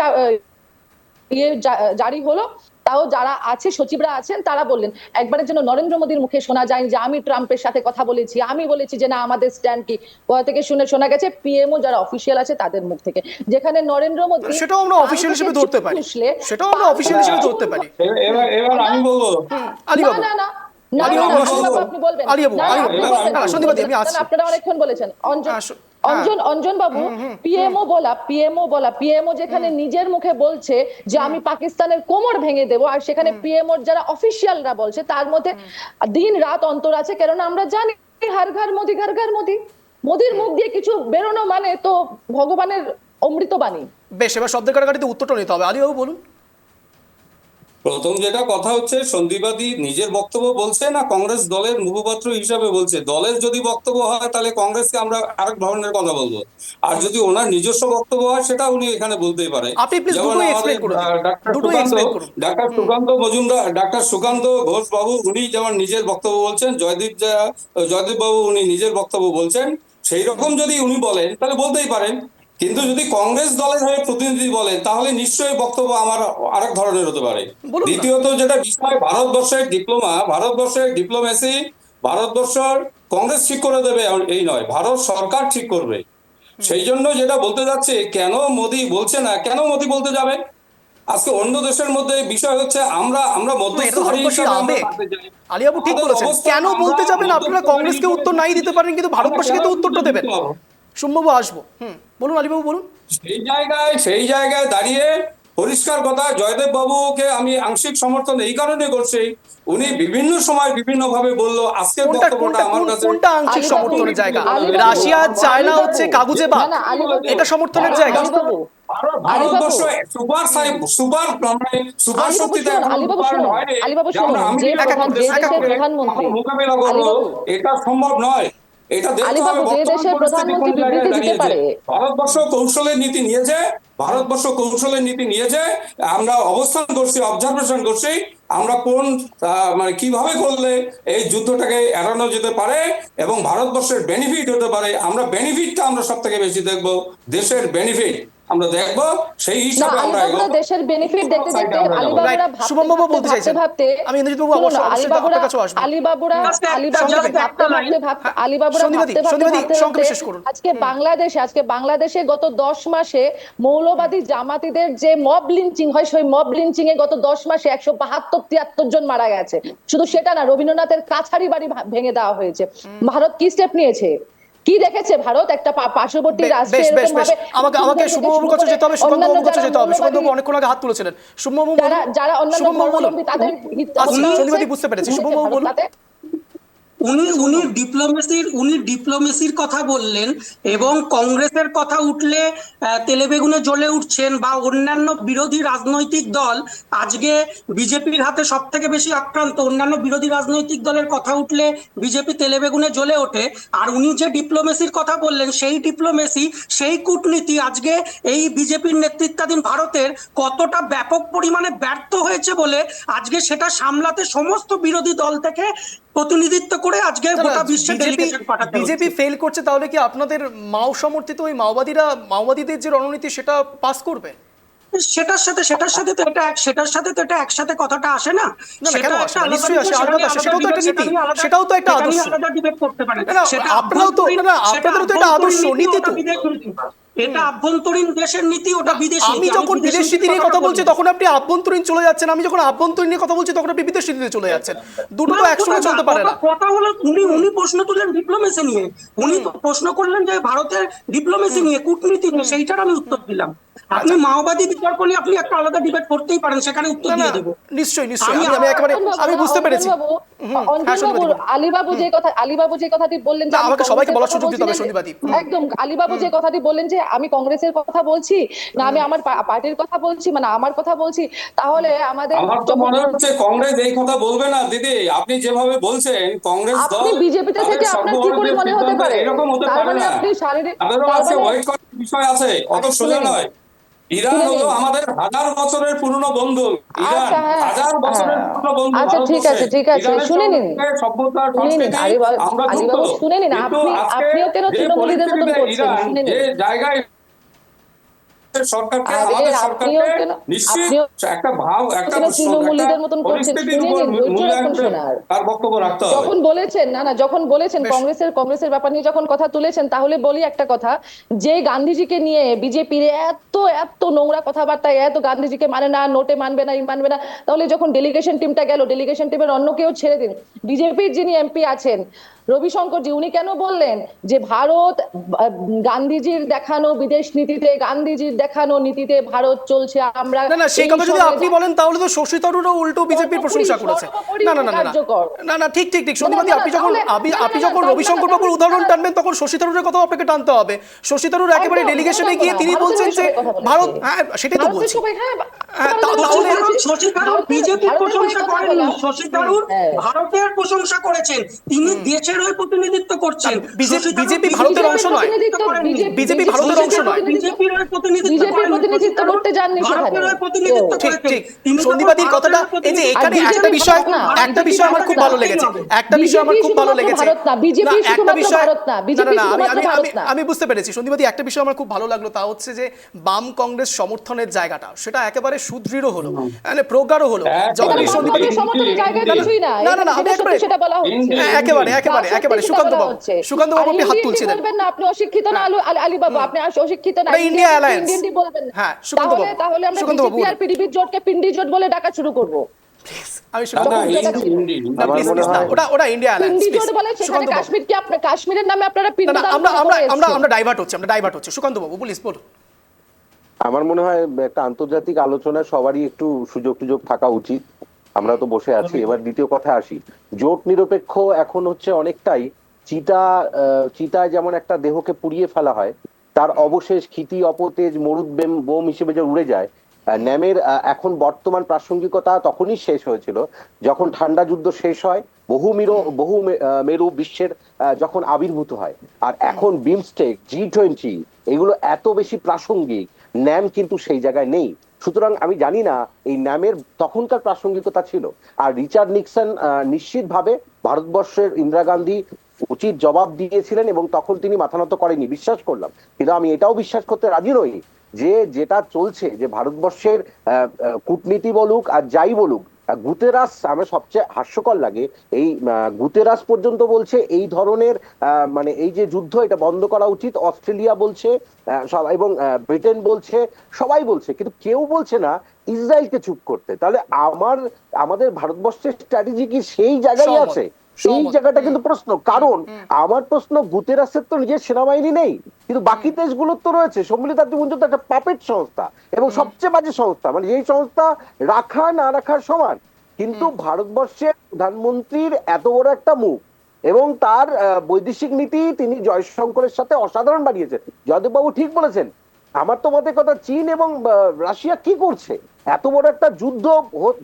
জারি হলো, তাও যারা আছে, সচিবরা আছেন, তারা বললেন, একবারের জন্য নরেন্দ্র মোদীর মুখে শোনা যায়নি যে আমি ট্রাম্পের সাথে কথা বলেছি, আমি বলেছি যে না আমাদের স্ট্যান্ড কি। কোথা থেকে শোনা গেছে? পিএমও যারা অফিসিয়াল আছে তাদের মুখ থেকে, যেখানে নরেন্দ্র মোদী, সেটাও আমরা অফিসিয়াল হিসেবে ধরতে পারি, এবার আমি বলবো আপনারা অনেকক্ষণ বলেছেন। অঞ্জন বাবু, পিএমও যেখানে নিজের মুখে বলছে যে আমি পাকিস্তানের কোমর ভেঙে দেবো, আর সেখানে পিএমওর যারা অফিসিয়ালরা বলছে, তার মধ্যে দিন রাত অন্তর আছে। কেননা আমরা জানি হর ঘর মোদি, ঘর ঘর মোদি, মোদির মুখ দিয়ে কিছু বেরোনো মানে তো ভগবানের অমৃতবাণী। বেশ, এবার শব্দের কাটাকাটিতে উত্তরটা নিতে হবে। আলী বাবু বলুন। প্রথম যেটা কথা হচ্ছে, সন্দীপাদি নিজের বক্তব্য বলছে না কংগ্রেস দলের মুখপাত্র হিসাবে বলছে? দলের যদি বক্তব্য হয় তাহলে কংগ্রেসকে আমরা আরেক ধরনের কথা বলবো, আর যদি ওনার নিজস্ব বক্তব্য হয় সেটা উনি এখানে বলতেই পারে। আপনি প্লিজ যেমন দুটোই আমাদের এক্সপ্লেন করুন, ডাক্তার দুটোই সুকান্ত এক্সপ্লেন করুন। ডাক্তার সুকান্ত মজুমদার, ডাক্তার সুকান্ত ঘোষ বাবু উনি যেমন নিজের বক্তব্য বলছেন, জয়দীপ বাবু উনি নিজের বক্তব্য বলছেন, সেই রকম যদি উনি বলেন তাহলে বলতেই পারেন। কিন্তু যদি কংগ্রেস দলের হয়ে প্রতিনিধি বলেন তাহলে নিশ্চয়ই বক্তব্য আমার আরেক ধরনের হতে পারে। বলুন না। দ্বিতীয়ত যেটা বিষয়, ভারতবর্ষের ডিপ্লোমেসি ভারতবর্ষের কংগ্রেস ঠিক করে দেবে এই নয়, ভারত সরকার ঠিক করবে। সেই জন্য যেটা বলতে যাচ্ছে, কেন মোদি বলছে না, কেন মোদি বলতে যাবে? আজকে অন্য দেশের মধ্যে বিষয় হচ্ছে আমরা এটা তো মধ্যস্থকারী ভারতবর্ষের হিসাবে আমরা আবেগ। থাকতে চাই। আলিবাবু ঠিক আমাদের বলেছেন, অবস্থান, কেন আমরা বলতে যাবেন? আপনারা মধ্যস্থকারী কংগ্রেসকে হিসাবে উত্তর নাই দিতে পারেন, কিন্তু ভারতবর্ষকে তো উত্তরটা দেবেন। সোমবাবু আসবো, বলুন আলিবাবু বলুন। সেই জায়গায় দাঁড়িয়ে পরিষ্কার কথা, জয়দেব বাবুকে আমি আংশিক সমর্থন এই কারণে করছি, উনি বিভিন্ন সময় বিভিন্ন ভাবে বললো, আজকের কোনটা বক্তব্যটা কোনটা আমার কাছে কোনটা আংশিক আলিবাবু, সমর্থনের জায়গা? আলিবাবু, রাশিয়া চায়না আলিবাবু, হচ্ছে কাগুজে না, বাদ, না, আলিবাবু, এটা সমর্থনের জায়গা। আলিবাবু, ভারতবর্ষ আলিবাবু, সুপার আলিবাবু শক্তিতে শুনুন, এখনো আলিবাবু রূপায়ণ শুনুন, হয়নি, আলিবাবু যে শুনুন, আমরা যে আমেরিকাকে দেশের প্রধানমন্ত্রী, মোকাবেলা করবো, আলিবাবু, এটা সম্ভব নয়। এটা দেখতে হবে আলিবাবু, যে বর্তমান দেশের পরিস্থিতি কোন প্রধানমন্ত্রী জায়গায় বিবৃতি দিতে দাঁড়িয়েছে। পারে, ভারতবর্ষ কৌশলের নীতি নিয়েছে, আমরা অবস্থান করছি, অবজারভেশন করছি, আমরা কোন মানে কিভাবে করলে এই যুদ্ধটাকে এড়ানো যেতে পারে এবং ভারতবর্ষের বেনিফিট হতে পারে, আমরা বেনিফিটটা আমরা সব থেকে বেশি দেখবো, দেশের বেনিফিট আমরা দেখবো, সেই না, হিসাবে আমরা আলিবাবুরা এগোবো। দেশের বেনিফিট দেখতে দেখতে, Right, আলিবাবুরা শুভমবাবু বলতে চাইছেন। ভাবতে আমি ইন্দ্রজিৎ বাবু শুনুন, অবশ্যই আপনার কাছেও আসবো। আলিবাবুরা সন্দীপাদি, সংক্ষেপে শেষ করুন। আজকে বাংলাদেশে গত 10 মাসে মৌলবাদী জামাতিদের যে মব লিঞ্চিং হয়, সেই মব লিঞ্চিং এ গত 10 মাসে 172-73 জন মারা গেছে। শুধু সেটা না, রবীন্দ্রনাথের কাছারি বাড়ি ভেঙে দেওয়া হয়েছে। ভারত কি স্টেপ নিয়েছে? কি দেখেছে ভারত? একটা পার্শ্ববর্তী রাষ্ট্রে এরকম ভাবে আমাকে শুভবাবুর কাছে যেতে হবে, সুকান্তবাবুর কাছে যেতে হবে। সুকান্তবাবু অনেকক্ষণ আগে হাত তুলেছিলেন। শুভবাবু যারা অন্যান্য ধর্মাবলম্বী তাদের সন্দীপাদি বুঝতে পেরেছি। শুভবাবু বলুন। উনি ডিপ্লোমেসির কথা বললেন এবং কংগ্রেসের কথা উঠলে তেলেবেগুনে জ্বলে উঠছেন, বা অন্যান্য বিরোধী রাজনৈতিক দল আজকে বিজেপির হাতে সব থেকে বেশি আক্রান্ত, অন্যান্য বিরোধী রাজনৈতিক দলের কথা উঠলে বিজেপি তেলেবেগুনে জ্বলে ওঠে। আর উনি যে ডিপ্লোমেসির কথা বললেন, সেই ডিপ্লোমেসি, সেই কূটনীতি আজকে এই বিজেপির নেতৃত্বাধীন ভারতের কতটা ব্যাপক পরিমাণে ব্যর্থ হয়েছে বলে আজকে সেটা সামলাতে সমস্ত বিরোধী দল থেকে প্রতিনিধিত্ব করে আজকে গোটা বিশ্বে ডেলিগেশন পাঠাতে হচ্ছে। বিজেপি ফেল করছে, তাহলে কি আপনাদের মাও সমর্থিত ওই মাওবাদীদের যে রণনীতি সেটা পাস করবে? সেটার সাথে তো এটা একসাথে কথাটা আসে না। কেন আসে না? নিশ্চয়ই আসে, আলাদা আসে। সেটাও তো একটা নীতি, সেটাও তো একটা আদর্শ। আলাদা ডিবেট করতে পারে। আপনাদেরও তো এটা আদর্শ নীতি তো। এটা আভ্যন্তরীণ দেশের নীতি, ওটা বিদেশি। আমি যখন বিদেশ নীতি নিয়ে কথা বলছি তখন আপনি আভ্যন্তরীণ চলে যাচ্ছেন, আমি যখন আভ্যন্তরীণ নিয়ে কথা বলছি তখন আপনি বিদেশ নীতিতে চলে যাচ্ছেন। দুটো তো একসঙ্গে চলতে পারে না। কথা হলো, উনি প্রশ্ন তুললেন ডিপ্লোমেসি নিয়ে, উনি প্রশ্ন করলেন যে ভারতের ডিপ্লোমেসি নিয়ে, কূটনীতি নিয়ে, সেইটার আমি উত্তর দিলাম। আপনি মাওবাদী বিতর্ক নিয়ে আপনি একটা আলাদা ডিবেট করতেই পারেন, সেখানে উত্তর দিয়ে দেবো। নিশ্চয়ই আমি একেবারে আমি বুঝতে পেরেছি। আলিবাবু যে কথাটি বললেন যে আমাকে সবাইকে বলার সুযোগ দিতে হবে সন্দীপাদি। একদম, আলিবাবু যে কথাটি বললেন যে আমি কংগ্রেসের কথা বলছি না, আমি আমার পার্টির কথা বলছি, মানে আমার কথা বলছি, তাহলে আমাদের আমার তো মনে হচ্ছে কংগ্রেস এই কথা বলবে না দিদি। আপনি যেভাবে বলছেন কংগ্রেস দল, আপনি বিজেপিতে থেকে আপনার কি করে মনে হতে পারে? এরকম হতে তার পারে মানে না। আপনি শারীরিক, তাদেরও আছে ওয়েট করার বিষয় আছে, অত সোজা নয়। ইরান হলো আমাদের 1000 বছরের পুরনো বন্ধু। ইরান 1000 বছরের পুরনো বন্ধু। আচ্ছা, ঠিক আছে, শুনে নিন, সভ্যতা, শুনে নিন সংস্কৃতি আমরা যুক্ত। আলিবাবু, শুনে নিন। আপনিও কেন তৃণমূলীদের মতন করছেন? শুনে নিন। যে জায়গায় সরকারকে, আমাদের সরকারকে নিশ্চিত একটা ভাব, একটা তৃণমূলীদের মতন করছেন। পরিস্থিতির শুনে উপর নিন, ধৈর্য রাখুন মূল্যায়ন শোনার। তার বক্তব্য রাখতে হবে। যখন বলেছেন কংগ্রেসের ব্যাপার নিয়ে যখন কথা তুলেছেন, তাহলে বলি একটা কথা, যে গান্ধীজিকে নিয়ে বিজেপির এত নোংরা কথাবার্তা, এত গান্ধীজিকে মানে না, নোটে মানবে না, মানবে না, তাহলে যখন ডেলিগেশন টিমটা গেল, ডেলিগেশন টিমের অন্য কেউ ছেড়ে দিন, বিজেপির যিনি এমপি আছেন রবিশঙ্করজি, উনি কেন বললেন যে ভারত গান্ধীজির দেখানো বিদেশ নীতিতে, গান্ধীজির দেখানো নীতিতে ভারত চলছে, আমরা না না সেই এই কথা যদি সঙ্গে আপনি বলেন তাহলে তো শশী থারুরও উল্টো বিজেপির প্রশংসা করেছে। সর্বোপরি না না না না না কার্যকর। না না ঠিক ঠিক ঠিক সন্দীপদি, না, আপনি যখন তাহলে- আপনি না, যখন না, রবিশঙ্কর বাবুর তাহলে- উদাহরণ টানবেন তখন শশী থারুরের কথাও আপনাকে টানতে হবে। শশী থারুর একেবারে একদম, ডেলিগেশনে একদম গিয়ে না, তিনি ভারতের বলছেন যে সবাই কথা বলেছে। ভারত, হ্যাঁ সেটাই তো ভারতের বলছি। সবাই, হ্যাঁ, হ্যাঁ, ভারতের তাহলে- সবাই- শশী থারুর ভারতের- বিজেপির ভারতের প্রশংসা কথা করেননি, বলা। শশী থারুর হ্যাঁ। ভারতের প্রশংসা করেছেন, তিনি দেশের হয়ে প্রতিনিধিত্ব করছেন। শশী থারুর বিজেপি ভারতের অংশ নয়, প্রতিনিধিত্ব করেননি। বিজেপি ভারতের অংশ নয়। বিজেপির হয়ে প্রতিনিধিত্ব বিজেপির করেননি, প্রতিনিধিত্ব শশী থারুর করতে যাননি সেখানে। ভারতের হয়ে প্রতিনিধিত্ব ঠিক করেছেন। ঠিক তিনি যখন সন্দীপাদির ভারতের কথাটা, হয়ে এই যে প্রতিনিধিত্ব এখানে আর একটা বিজেপি বিষয়, ভারত না, একটা বিজেপি বিষয় আমার ভারত খুব না। ভালো লেগেছে, একটা বিষয় আমার খুব ভালো লেগেছে। ভারত না, বিজেপি না, একটা শুধুমাত্র বিষয়, ভারত না, না বিজেপি না না আমি শুধুমাত্র আমি ভারত আমি না। আমি বুঝতে পেরেছি সন্দীপদি, একটা বিষয় আমার খুব ভালো লাগলো, তা হচ্ছে যে বাম কংগ্রেস সমর্থনের জায়গাটা সেটা একেবারে সুদৃঢ় হলো, মানে প্রগাঢ় হলো। যখনই এখানে সন্দীপদি, বামপন্থী সমর্থনের জায়গায় না, কিছুই না, না, না, না, এখানে আমি যেটা সত্যি একবারে- সেটা বলা হচ্ছে। হ্যাঁ, একেবারে একেবারে যা একেবারে সত্যি সেটা সুকান্ত বলা বাবু, হচ্ছে। সুকান্ত বাবু আর আপনি হাত ইন্ডিয়ানটি তুলছিলেন। বলবেন না, আপনি অশিক্ষিত না আলী বাবু, আপনি অশিক্ষিত না, ওটা ইন্ডিয়া অ্যালায়েন্স। ইন্ডিয়ানটি বলবেন না। হ্যাঁ, সুকান্ত বাবু, তাহলে আমরা সুকান্ত বাবু বিজেপি আর বলুন। পিডিবির জোটকে পিন্ডি জোট বলে ডাকা শুরু করব। আমি না সুকান্ত না বাবু, না আমার প্লিজ মনে প্লিজ না, হয়- ওটা ইন্ডিয়া অ্যালায়েন্স, পিন্ডি প্লিজ জোট বলে সেখানে সুকান্ত বাবু। কাশ্মীরকে কাশ্মীরের নামে আপনারা না পিন্ডি না দান আমরা করে আমরা আমরা এসেছেন। আমরা ডাইভার্ট হচ্ছে সুকান্ত বাবু, প্লিজ বলুন। আমার মনে হয় একটা আন্তর্জাতিক আলোচনা সবারই একটু সুযোগ থাকা উচিত। আমরা তো বসে আছি। এবার দ্বিতীয় কথা আসি, জোট নিরপেক্ষ এখন হচ্ছে অনেকটাই চিতায় যেমন একটা দেহকে পুড়িয়ে ফেলা হয়, তার অবশেষ ক্ষিতি অপতেজ মরুদ বোম হিসেবে যে উড়ে যায়, ন্যামের এখন বর্তমান প্রাসঙ্গিকতা তখনই শেষ হয়েছিল যখন ঠান্ডা যুদ্ধ শেষ হয়, বহু মেরু বিশ্বের যখন আবির্ভূত হয়। আর এখন বিমস্টেক, G20 এগুলো এত বেশি প্রাসঙ্গিক, ন্যাম কিন্তু সেই জায়গায় নেই। সুতরাং আমি জানি না এই ন্যামের তখনকার প্রাসঙ্গিকতা ছিল। আর রিচার্ড নিক্সন নিশ্চিতভাবে ভারতবর্ষের ইন্দিরা গান্ধী উচিত জবাব দিয়েছিলেন এবং তখন তিনি মাথা নত করেনি, বিশ্বাস করলাম। কিন্তু আমি এটাও বিশ্বাস করতে রাজি নই যে যেটা চলছে, যে ভারতবর্ষের কূটনীতি বলুক আর যাই বলুক, গুতেরাস আমার সবচেয়ে হাস্যকর লাগে, এই গুতেরাস পর্যন্ত বলছে এই ধরনের মানে এই যে যুদ্ধ এটা বন্ধ করা উচিত। অস্ট্রেলিয়া বলছে, এবং ব্রিটেন বলছে, সবাই বলছে, কিন্তু কেউ বলছে না ইসরায়েলকে চুপ করতে। তাহলে আমাদের ভারতবর্ষের স্ট্র্যাটেজি কি সেই জায়গায় সহমত, আছে? এই সহমত। জায়গাটা কিন্তু প্রশ্ন। কারণ আমার প্রশ্ন, গুতেরাসের তো নিজের সেনাবাহিনী নেই, কিন্তু বাকি দেশগুলোর তো রয়েছে। সম্মিলিত আর্থিক তো একটা পাপেট সংস্থা এবং সবচেয়ে বাজে সংস্থা, মানে এই সংস্থা রাখা না রাখার সমান। কিন্তু ভারতবর্ষের প্রধানমন্ত্রীর এত বড় একটা মুখ এবং তার বৈদেশিক নীতি তিনি জয়শঙ্করের সাথে অসাধারণ বানিয়েছেন। জয়দেব বাবু ঠিক বলেছেন। আমার তো মতে কথা, চীন এবং রাশিয়া কি করছে? এত বড় একটা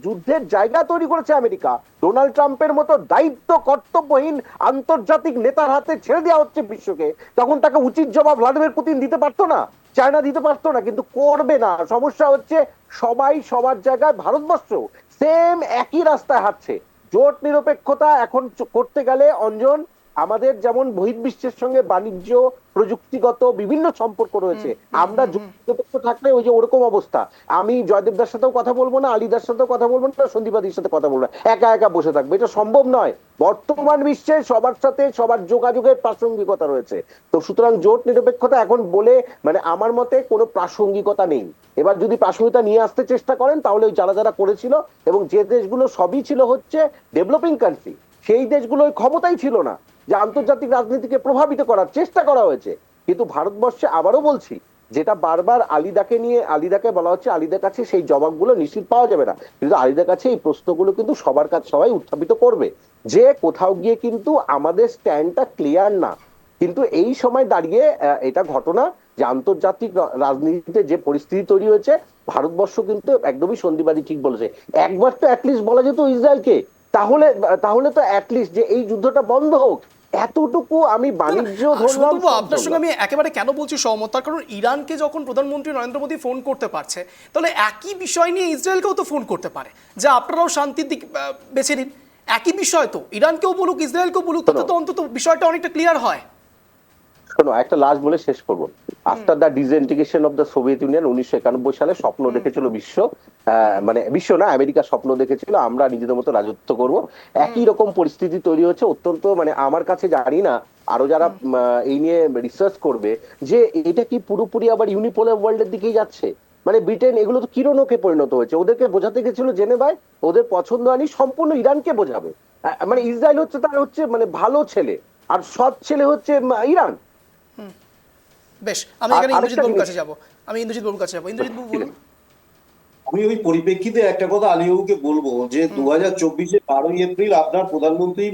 যুদ্ধের জায়গা তৈরি করেছে আমেরিকা। ডোনাল্ড ট্রাম্পের মতো দায়িত্ব কর্তব্যহীন আন্তর্জাতিক নেতার হাতে ছেড়ে দেওয়া হচ্ছে বিশ্বকে। তখন তাকে উচিত জবাব ভ্লাদিমির পুতিন দিতে পারতো না, চায়না দিতে পারতো না, কিন্তু করবে না। সমস্যা হচ্ছে সবাই সবার জায়গায়, ভারতবর্ষ সেম একই রাস্তায় হাঁটছে। জোট নিরপেক্ষতা এখন করতে গেলে অঞ্জন, আমাদের যেমন বহির্বিশ্বের সঙ্গে বাণিজ্য প্রযুক্তিগত বিভিন্ন সম্পর্ক রয়েছে, আমরা যুক্তপক্ষ থাকলে ওই যে ওরকম অবস্থা। আমি জয়দেবদার সাথেও কথা বলবো না, আলীদার সাথেও কথা বলবো না, সন্দীপাদির সাথে কথা বলবো না, একা একা বসে থাকবে, এটা সম্ভব নয়। বর্তমান বিশ্বে সবার সাথে সবার যোগাযোগের প্রাসঙ্গিকতা রয়েছে। তো সুতরাং জোট নিরপেক্ষতা এখন বলে মানে আমার মতে কোনো প্রাসঙ্গিকতা নেই। এবার যদি প্রাসঙ্গিকতা নিয়ে আসতে চেষ্টা করেন তাহলে ওই যারা করেছিল, এবং যে দেশগুলো সবই ছিল হচ্ছে ডেভেলপিং কান্ট্রি, সেই দেশগুলো ক্ষমতাই ছিল না যে আন্তর্জাতিক রাজনীতিকে প্রভাবিত করার চেষ্টা করা হয়েছে। কিন্তু ভারতবর্ষে আবারও বলছি, যেটা বারবার আলিদাকে বলা হচ্ছে, আলিদার কাছে সেই জবাবগুলো নিশ্চিত পাওয়া যাবে না, কিন্তু আলিদার কাছে এই প্রশ্নগুলো কিন্তু সবার কাছে সবাই উত্থাপিত করবে যে কোথাও গিয়ে কিন্তু আমাদের স্ট্যান্ডটা ক্লিয়ার না। কিন্তু এই সময় দাঁড়িয়ে এটা ঘটনা যে আন্তর্জাতিক রাজনীতিতে যে পরিস্থিতি তৈরি হয়েছে, ভারতবর্ষ কিন্তু একদমই সন্ধিবাদী ঠিক বলেছে। একবার তো অ্যাটলিস্ট বলা যেত ইসরায়েলকে, তাহলে তো অ্যাটলিস্ট যে এই যুদ্ধটা বন্ধ হোক, এতটুকু আমি বাণিজ্য ধরলাম। আপনার সঙ্গে আমি একেবারে কেন বলছি সহমত, তার কারণ ইরানকে যখন প্রধানমন্ত্রী নরেন্দ্র মোদী ফোন করতে পারছে, তাহলে একই বিষয় নিয়ে ইসরায়েলকেও তো ফোন করতে পারে যে আপনারাও শান্তির দিক বেছে নিন। একই বিষয় তো ইরানকেও বলুক ইসরায়েলকেও বলুক, তাতে তো অন্তত বিষয়টা অনেকটা ক্লিয়ার হয়। শোনো, একটা লাস্ট বলে শেষ করবো। After the disintegration of the Soviet union 1991 সালে স্বপ্ন দেখেছিল মানে বিশ্ব না, আমেরিকা স্বপ্ন দেখেছিল আমরা নিজেদের মতো রাজত্ব করব। একই রকম পরিস্থিতি তৈরি হচ্ছে। অত্যন্ত মানে আমার কাছে, জানি না আরো যারা এই নিয়ে রিসার্চ করবে, যে এটা কি পুরোপুরি আবার ইউনিপোলার ওয়ার্ল্ডের দিকেই যাচ্ছে। মানে ব্রিটেন এগুলো তো কিরণকে পরিণত হয়েছে। ওদেরকে বোঝাতে গেছিল জেনেভায়, ওদের পছন্দ হয়নি, সম্পূর্ণ ইরানকে বোঝাবে। মানে ইসরায়েল হচ্ছে তার মানে ভালো ছেলে, আর সৎ ছেলে হচ্ছে ইরান। বেশ, আমি আর এখানে ইন্দ্রজিৎ আরেকটা বাবুর জিনিস- কাছে যাব। ইন্দ্রজিৎ বাবুর বলুন। আমি ওই পরিপ্রেক্ষিতে একটা কথা আলিবাবুকে বলবো যে 2024 12 এপ্রিল আপনার প্রধানমন্ত্রী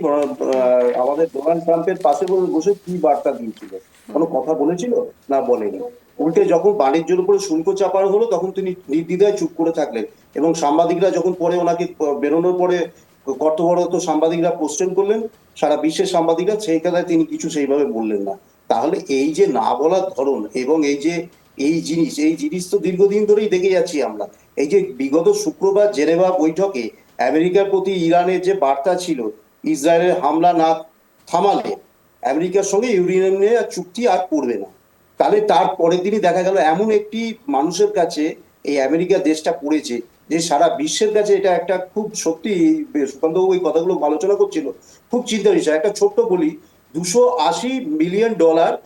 আমাদের ডোনাল্ড ট্রাম্পের পাশে বসে কি বার্তা দিয়েছিল? কোনো কথা বলেছিল? না, বলেনি। উল্টে যখন বাণিজ্যের উপরে শুল্ক চাপানো হলো তখন তিনি নির্দ্বিধায় চুপ করে থাকলেন, এবং সাংবাদিকরা যখন পরে ওনাকে বেরোনোর পরে কর্তব্যরত সাংবাদিকরা কোশ্চেন করলেন, সারা বিশ্বের সাংবাদিকরা, সেইখানে তিনি কিছু সেইভাবে বললেন না। তাহলে এই যে না বলার ধরন এবং এই জিনিস তো দীর্ঘদিন ধরেই দেখে যাচ্ছি আমরা। এই যে বিগত শুক্রবার জেনেভা বৈঠকে আমেরিকার প্রতি ইরানের যে বার্তা ছিল, ইসরায়েলের হামলা না থামালে আমেরিকার সঙ্গে ইউরেনিয়াম চুক্তি আর করবে না, তাহলে তার পরের দিনই দেখা গেল এমন একটি মানুষের কাছে এই আমেরিকা দেশটা পড়েছে যে সারা বিশ্বের কাছে এটা একটা খুব সত্যি, সুকান্তবাবু এই কথাগুলো আলোচনা করছিল, খুব চিন্তার বিষয়। একটা ছোট্ট বলি, $280 মিলিয়ন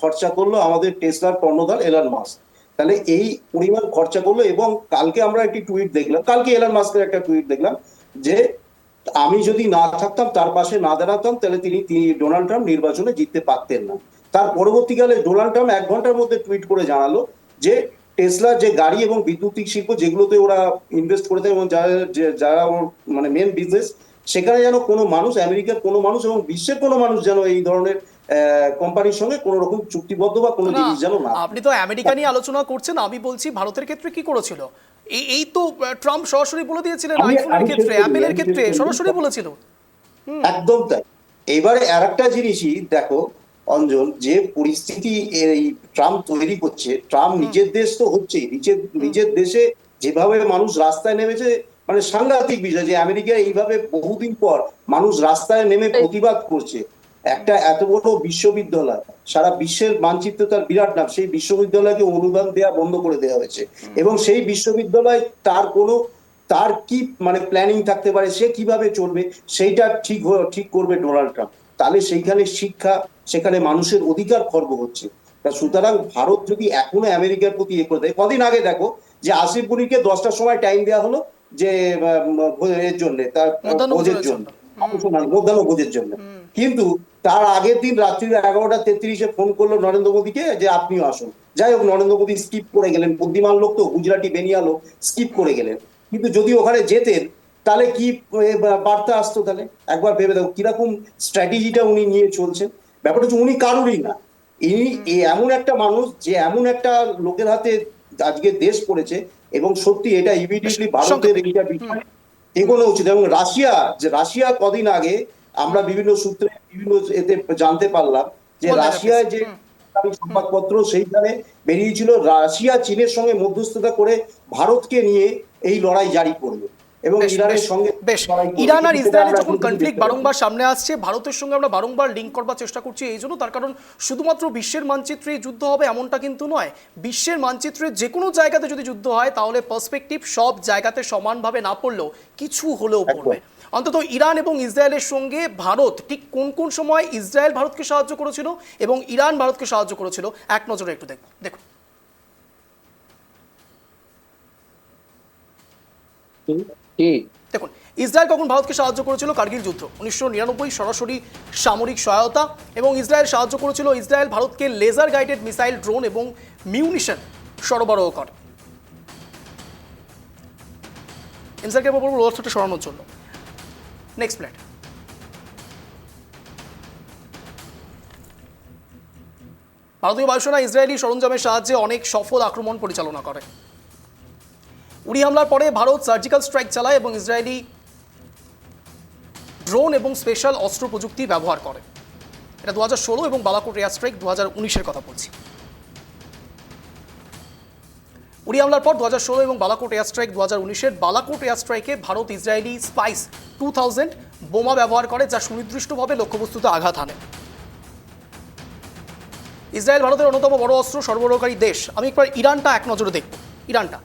খরচা করলো আমাদের টেসলার কর্ণধার এলন মাস্ক। তাহলে এই পরিমাণ খরচা করলো, এবং কালকে আমরা একটি টুইট দেখলাম, কালকে এলন মাস্কের একটা টুইট দেখলাম যে আমি যদি না থাকতাম, তার পাশে না দাঁড়াতাম, তাহলে তিনি ডোনাল্ড ট্রাম্প নির্বাচনে জিততে পারতেন না। তার পরবর্তীকালে ডোনাল্ড ট্রাম্প 1 ঘন্টার মধ্যে টুইট করে জানালো যে টেসলার যে গাড়ি এবং বৈদ্যুতিক শিল্প যেগুলোতে ওরা ইনভেস্ট করে থাকে এবং যারা ওর মানে মেন বিজনেস, সেখানে যেন কোনো মানুষ, আমেরিকার কোনো মানুষ এবং বিশ্বের কোনো মানুষ যেন এই ধরনের কোম্পানির সঙ্গে কোনো রকম চুক্তিবদ্ধ বা কোনো না, জিনিস যেন না। আপনি তো আমেরিকা নিয়ে আলোচনা করছেন, আমি বলছি ভারতের ক্ষেত্রে কি করেছিল। এই তো ট্রাম্প সরাসরি বলে দিয়েছিলেন, আইফোনের ক্ষেত্রে, অ্যাপেলের ক্ষেত্রে সরাসরি বলেছিল। একদম তাই। এবারে আরেকটা জিনিসই দেখো অঞ্জন, যে পরিস্থিতি এই ট্রাম্প তৈরি করছে, ট্রাম্প নিজের দেশ তো হচ্ছে, নিজের দেশে যেভাবে মানুষ রাস্তায় নেমেছে, মানে সাংঘাতিক বিষয় যে আমেরিকায় এইভাবে বহুদিন পর মানুষ রাস্তায় নেমে প্রতিবাদ করছে। একটা এত বড় বিশ্ববিদ্যালয়, সারা বিশ্বের মানচিত্রে তার বিরাট নাম, সেই বিশ্ববিদ্যালয়কে অনুদান দেওয়া বন্ধ করে দেওয়া হয়েছে, এবং সেই বিশ্ববিদ্যালয় তার কি মানে প্ল্যানিং থাকতে পারে, সে কিভাবে চলবে সেইটা ঠিক করবে ডোনাল্ড ট্রাম্প। তাহলে সেইখানে শিক্ষা, সেখানে মানুষের অধিকার খর্ব হচ্ছে। তা সুতরাং ভারত যদি এখনো আমেরিকার প্রতি করে দেয়, কদিন আগে দেখো যে আসিফ বুনিকে 10টার সময় টাইম দেওয়া হলো যে এর জন্য, তার ভোজের জন্য, মধ্যাহ্ন ভোজের জন্য, কিন্তু তার আগের দিন রাত্রি 11টা 33-এ ফোন করলো নরেন্দ্র মোদীকে যে আপনিও আসুন। যাই হোক, নরেন্দ্র মোদী স্কিপ করে গেলেন, বুদ্ধিমান লোক তো, গুজরাটি বেনিয়া লোক, স্কিপ করে গেলেন। কিন্তু যদি ওখানে যেতেন তাহলে কি বার্তা আসতো, তাহলে একবার ভেবে দেখো কিরকম স্ট্র্যাটেজিটা উনি নিয়ে চলছেন। ব্যাপারটা হচ্ছে উনি কারোরই না, ইনি এমন একটা মানুষ যে এমন একটা লোকের হাতে আজকে দেশ পড়েছে, এবং সত্যি এটা ইমিডিয়েটলি ভারতের এইটা বিষয় এগোনো উচিত। এবং রাশিয়া কদিন আগে আমরা বিভিন্ন সূত্রে বিভিন্ন এতে জানতে পারলাম যে রাশিয়ায় যে সংবাদপত্র সেইখানে বেরিয়েছিল রাশিয়া চীনের সঙ্গে মধ্যস্থতা করে ভারতকে নিয়ে এই লড়াই জারি করবে, এবং ইরানের সঙ্গে ইরান আর ইসরায়েলের যখন কনফ্লিক্ট বারংবার সামনে আসছে, ভারতের সঙ্গে আমরা বারংবার লিঙ্ক করবার চেষ্টা করছি এই জন্য, তার কারণ শুধুমাত্র বিশ্বের মানচিত্রে যুদ্ধ হবে এমনটা কিন্তু নয়। বিশ্বের মানচিত্রে যে কোনো জায়গাতে যদি যুদ্ধ হয় তাহলে পার্সপেক্টিভ সব জায়গাতে সমানভাবে না পড়লেও কিছু হলেও পড়বে। অন্তত ইরান এবং ইসরায়েলের সঙ্গে ভারত ঠিক কোন কোন সময় ইসরায়েল ভারতকে সাহায্য করেছিল এবং ইরান ভারতকে সাহায্য করেছিল, এক নজরে একটু দেখুন। দেখুন, ইসরায়েল কখন ভারতকে সাহায্য করেছিল? কার্গিল যুদ্ধ 1999, সরাসরি সামরিক সহায়তা, এবং ইসরায়েল সাহায্য করেছিল। ইসরায়েল ভারতকে লেজার গাইডেড মিসাইল, ড্রোন এবং মিউনিশন সরবরাহ করে ইসরায়েলকে অস্ত্রটা সরানোর জন্য। Next plate. ভারতীয় বায়ুসেনা ইসরায়েলি সরঞ্জামের সাহায্যে অনেক সফল আক্রমণ পরিচালনা করে। উড়ি হামলার পরে ভারত সার্জিক্যাল স্ট্রাইক চালায় এবং ইসরায়েলি ড্রোন এবং স্পেশাল অস্ত্র প্রযুক্তি ব্যবহার করে। এটা 2016 এবং বালাকোট এয়ার স্ট্রাইক 2019-এর কথা বলছি। উড়ি হামলার পর 2016 এবং বালাকোট এয়ার স্ট্রাইক 2019-এর বালাকোট এয়ার স্ট্রাইকে ভারত ইসরায়েলি স্পাইস 2000 বোমা ব্যবহার করে, যা সুনির্দিষ্টভাবে লক্ষ্যবস্তুতে আঘাত হানে। ইসরায়েল ভারতের অন্যতম বড় অস্ত্র সরবরাহকারী দেশ। আমি একবার ইরানটা এক নজরে দেখব। ইরানটা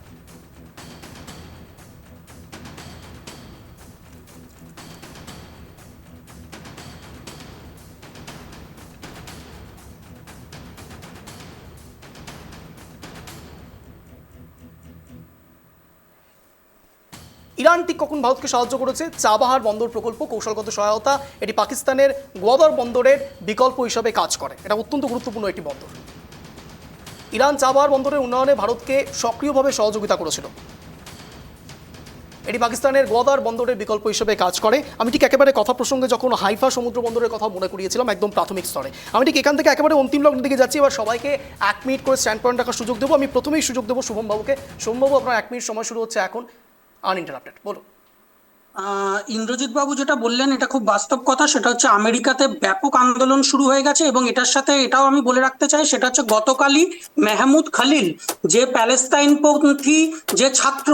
ইরান ঠিক কখন ভারতকে সাহায্য করেছে? চাবাহার বন্দর প্রকল্প, কৌশলগত সহায়তা। এটি পাকিস্তানের গোয়াদর বন্দরের বিকল্প হিসাবে কাজ করে। এটা অত্যন্ত গুরুত্বপূর্ণ একটি বন্দর। ইরান চাবাহার বন্দরের উন্নয়নে ভারতকে সক্রিয়ভাবে সহযোগিতা করেছিল। এটি পাকিস্তানের গোয়াদার বন্দরের বিকল্প হিসেবে কাজ করে। আমি ঠিক একেবারে কথা প্রসঙ্গে যখন হাইফা সমুদ্র বন্দরের কথা মনে করিয়েছিলাম একদম প্রাথমিক স্তরে, আমি ঠিক এখান থেকে একেবারে অন্তিম লগ্নের দিকে যাচ্ছি। এবার সবাইকে 1 মিনিট করে স্ট্যান্ড পয়েন্ট রাখার সুযোগ দেবো। আমি প্রথমেই সুযোগ দেবো শুভম বাবুকে। শুভম বাবু, আপনার 1 মিনিট সময় শুরু হচ্ছে এখন, আনইন্টারাপ্টেড, বলুন। ইন্দ্রজিৎ বাবু যেটা বললেন এটা খুব বাস্তব কথা, সেটা হচ্ছে আমেরিকাতে ব্যাপক আন্দোলন শুরু হয়ে গেছে, এবং এটার সাথে এটাও আমি বলে রাখতে চাই, সেটা হচ্ছে গতকালই মেহমুদ খালিল, যে প্যালেস্তাইনপন্থী যে ছাত্র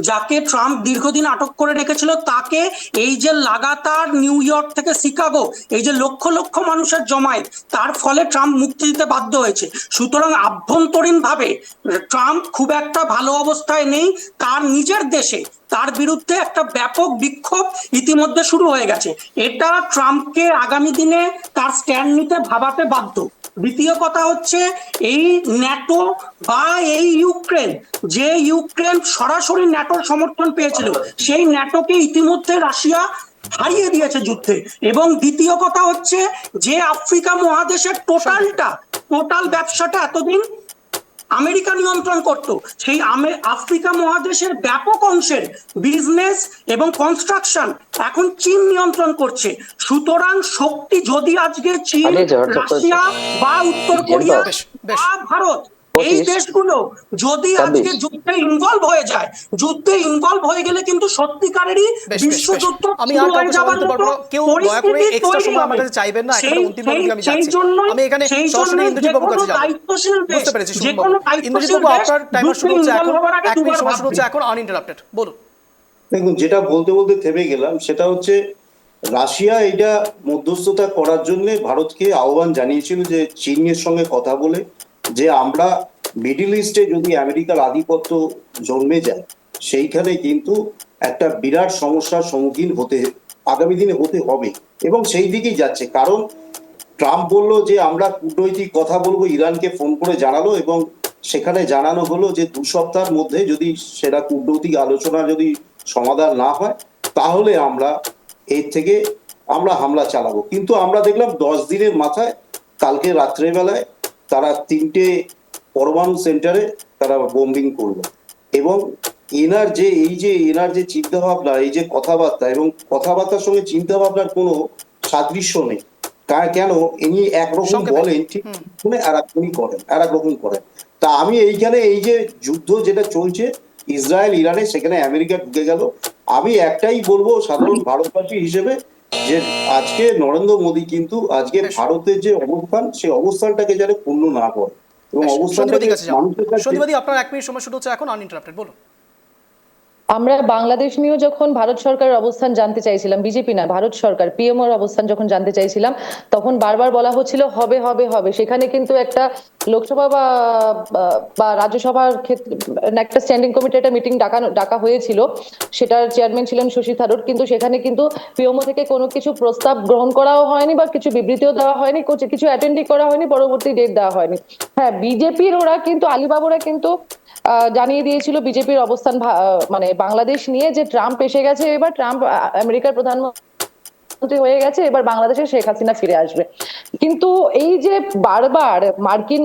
যাকে ট্রাম্প দীর্ঘদিন আটক করে রেখেছিল, তাকে এই যে লাগাতার নিউ ইয়র্ক থেকে শিকাগো এই যে লক্ষ লক্ষ মানুষের জমায়েত, তার ফলে ট্রাম্প মুক্তি দিতে বাধ্য হয়েছে। সুতরাং আভ্যন্তরীণভাবে ট্রাম্প খুব একটা ভালো অবস্থায় নেই। তার নিজের দেশে তার বিরুদ্ধে একটা ব্যাপক বিক্ষোভ ইতিমধ্যে শুরু হয়ে গেছে। এটা ট্রাম্পকে আগামী দিনে তার স্ট্যান্ড নিতে ভাবাতে বাধ্য। দ্বিতীয় কথা হচ্ছে এই ন্যাটো বা এই ইউক্রেন, যে ইউক্রেন সরাসরি ন্যাটোর সমর্থন পেয়েছিল, সেই ন্যাটোকে ইতিমধ্যে রাশিয়া হারিয়ে দিয়েছে যুদ্ধে। এবং দ্বিতীয় কথা হচ্ছে যে আফ্রিকা মহাদেশের টোটাল ব্যবসাটা এতদিন আমেরিকা নিয়ন্ত্রণ করত, সেই আফ্রিকা মহাদেশের ব্যাপক অংশের বিজনেস এবং কনস্ট্রাকশন এখন চীন নিয়ন্ত্রণ করছে। সুতরাং শক্তি যদি আজকে চীন, রাশিয়া বা উত্তর কোরিয়া বা ভারত, এই দেশগুলো যদি আজকে যুদ্ধে ইনভলভ হয়ে যায়, যুদ্ধে ইনভলভ হয়ে গেলে কিন্তু সত্যিকারেরই বিশ্বযুদ্ধ আমি আর কাউকে সময় দিতে পারবো না। কেউ দয়া করে এক্সট্রা সময় আমার কাছে চাইবেন না, এখানে অন্তিম পর্যায়ে আমি যাচ্ছি। আমি এখানে সরাসরি ইন্দ্রজিৎ বাবুর কাছে যাব। বুঝতে পেরেছি শুনুন বাবু। ইন্দ্রজিৎ বাবু, আপনার টাইমার শুরু হচ্ছে এখন, 1 মিনিট সময় শুরু হচ্ছে এখন, আনইন্টারাপ্টেড, বলুন। দেখুন, যেটা বলতে বলতে থেমে গেলাম, সেটা হচ্ছে রাশিয়া এটা মধ্যস্থতা করার জন্য ভারতকে আহ্বান জানিয়েছিল যে চীনের সঙ্গে কথা বলে যে আমরা মিডল ইস্টে যদি আমেরিকার আধিপত্য জন্মে যায়, সেইখানে কিন্তু একটা বিরাট সমস্যার সম্মুখীন আগামী দিনে হতে হবে, এবং সেই দিকেই যাচ্ছে। কারণ ট্রাম্প বলল যে আমরা কূটনৈতিক কথা বলবো, ইরানকে ফোন করে জানালো, এবং সেখানে জানানো হলো যে 2 সপ্তাহের মধ্যে যদি সেটা কূটনৈতিক আলোচনা যদি সমাধান না হয়, তাহলে আমরা এর থেকে হামলা চালাবো। কিন্তু আমরা দেখলাম 10 দিনের মাথায় কালকে রাত্রেবেলায় তারা 3টে পরমাণু সেন্টারে তারা বোম্বিং করলো। এবং এনার যে চিন্তা ভাবনা, এই যে কথাবার্তা, এবং কথাবার্তার সঙ্গে চিন্তা ভাবনার কোনো সাদৃশ্য নেই। কেন ইনি একরকম বলেন ঠিক শুনে আর এক রকম করেন। তা আমি এইখানে এই যে যুদ্ধ যেটা চলছে ইসরায়েল ইরানে, সেখানে আমেরিকা ঢুকে গেল। আমি একটাই বলবো সাধারণ ভারতবাসী হিসেবে, যে আজকে নরেন্দ্র মোদী কিন্তু আজকে ভারতের যে অবস্থান, সেই অবস্থানটাকে যেন পূর্ণ না করে, এবং অবস্থানটাকে মানুষের কাছে। সন্দীপদি, আপনার 1 মিনিট সময় শুরু হচ্ছে এখন, আনইন্টারাপ্টেড, বলুন। আমরা বাংলাদেশ নিয়েও যখন ভারত সরকারের অবস্থান জানতে চাইছিলাম, বিজেপি না ভারত সরকার, পিএমওর অবস্থান যখন জানতে চাইছিলাম, তখন বারবার বলা হচ্ছিল হবে হবে হবে। সেখানে কিন্তু একটা লোকসভা বা রাজ্যসভার ক্ষেত্রে একটা স্ট্যান্ডিং কমিটি একটা মিটিং ডাকা হয়েছিল, সেটার চেয়ারম্যান ছিলেন শশী থারুর, কিন্তু সেখানে কিন্তু পিএমও থেকে কোনো কিছু প্রস্তাব গ্রহণ করাও হয়নি বা কিছু বিবৃতিও দেওয়া হয়নি, কিছু অ্যাটেন্ডই করা হয়নি, পরবর্তী ডেট দেওয়া হয়নি। হ্যাঁ, বিজেপির ওরা কিন্তু আলিবাবুরা কিন্তু জানিয়ে দিয়েছিল বিজেপির অবস্থান মানে বাংলাদেশ নিয়ে, যে ট্রাম্প এসে গেছে, এবার ট্রাম্প আমেরিকার প্রধানমন্ত্রী হয়ে গেছে, এবার বাংলাদেশে শেখ হাসিনা ফিরে আসবে। কিন্তু এই যে বারবার মার্কিন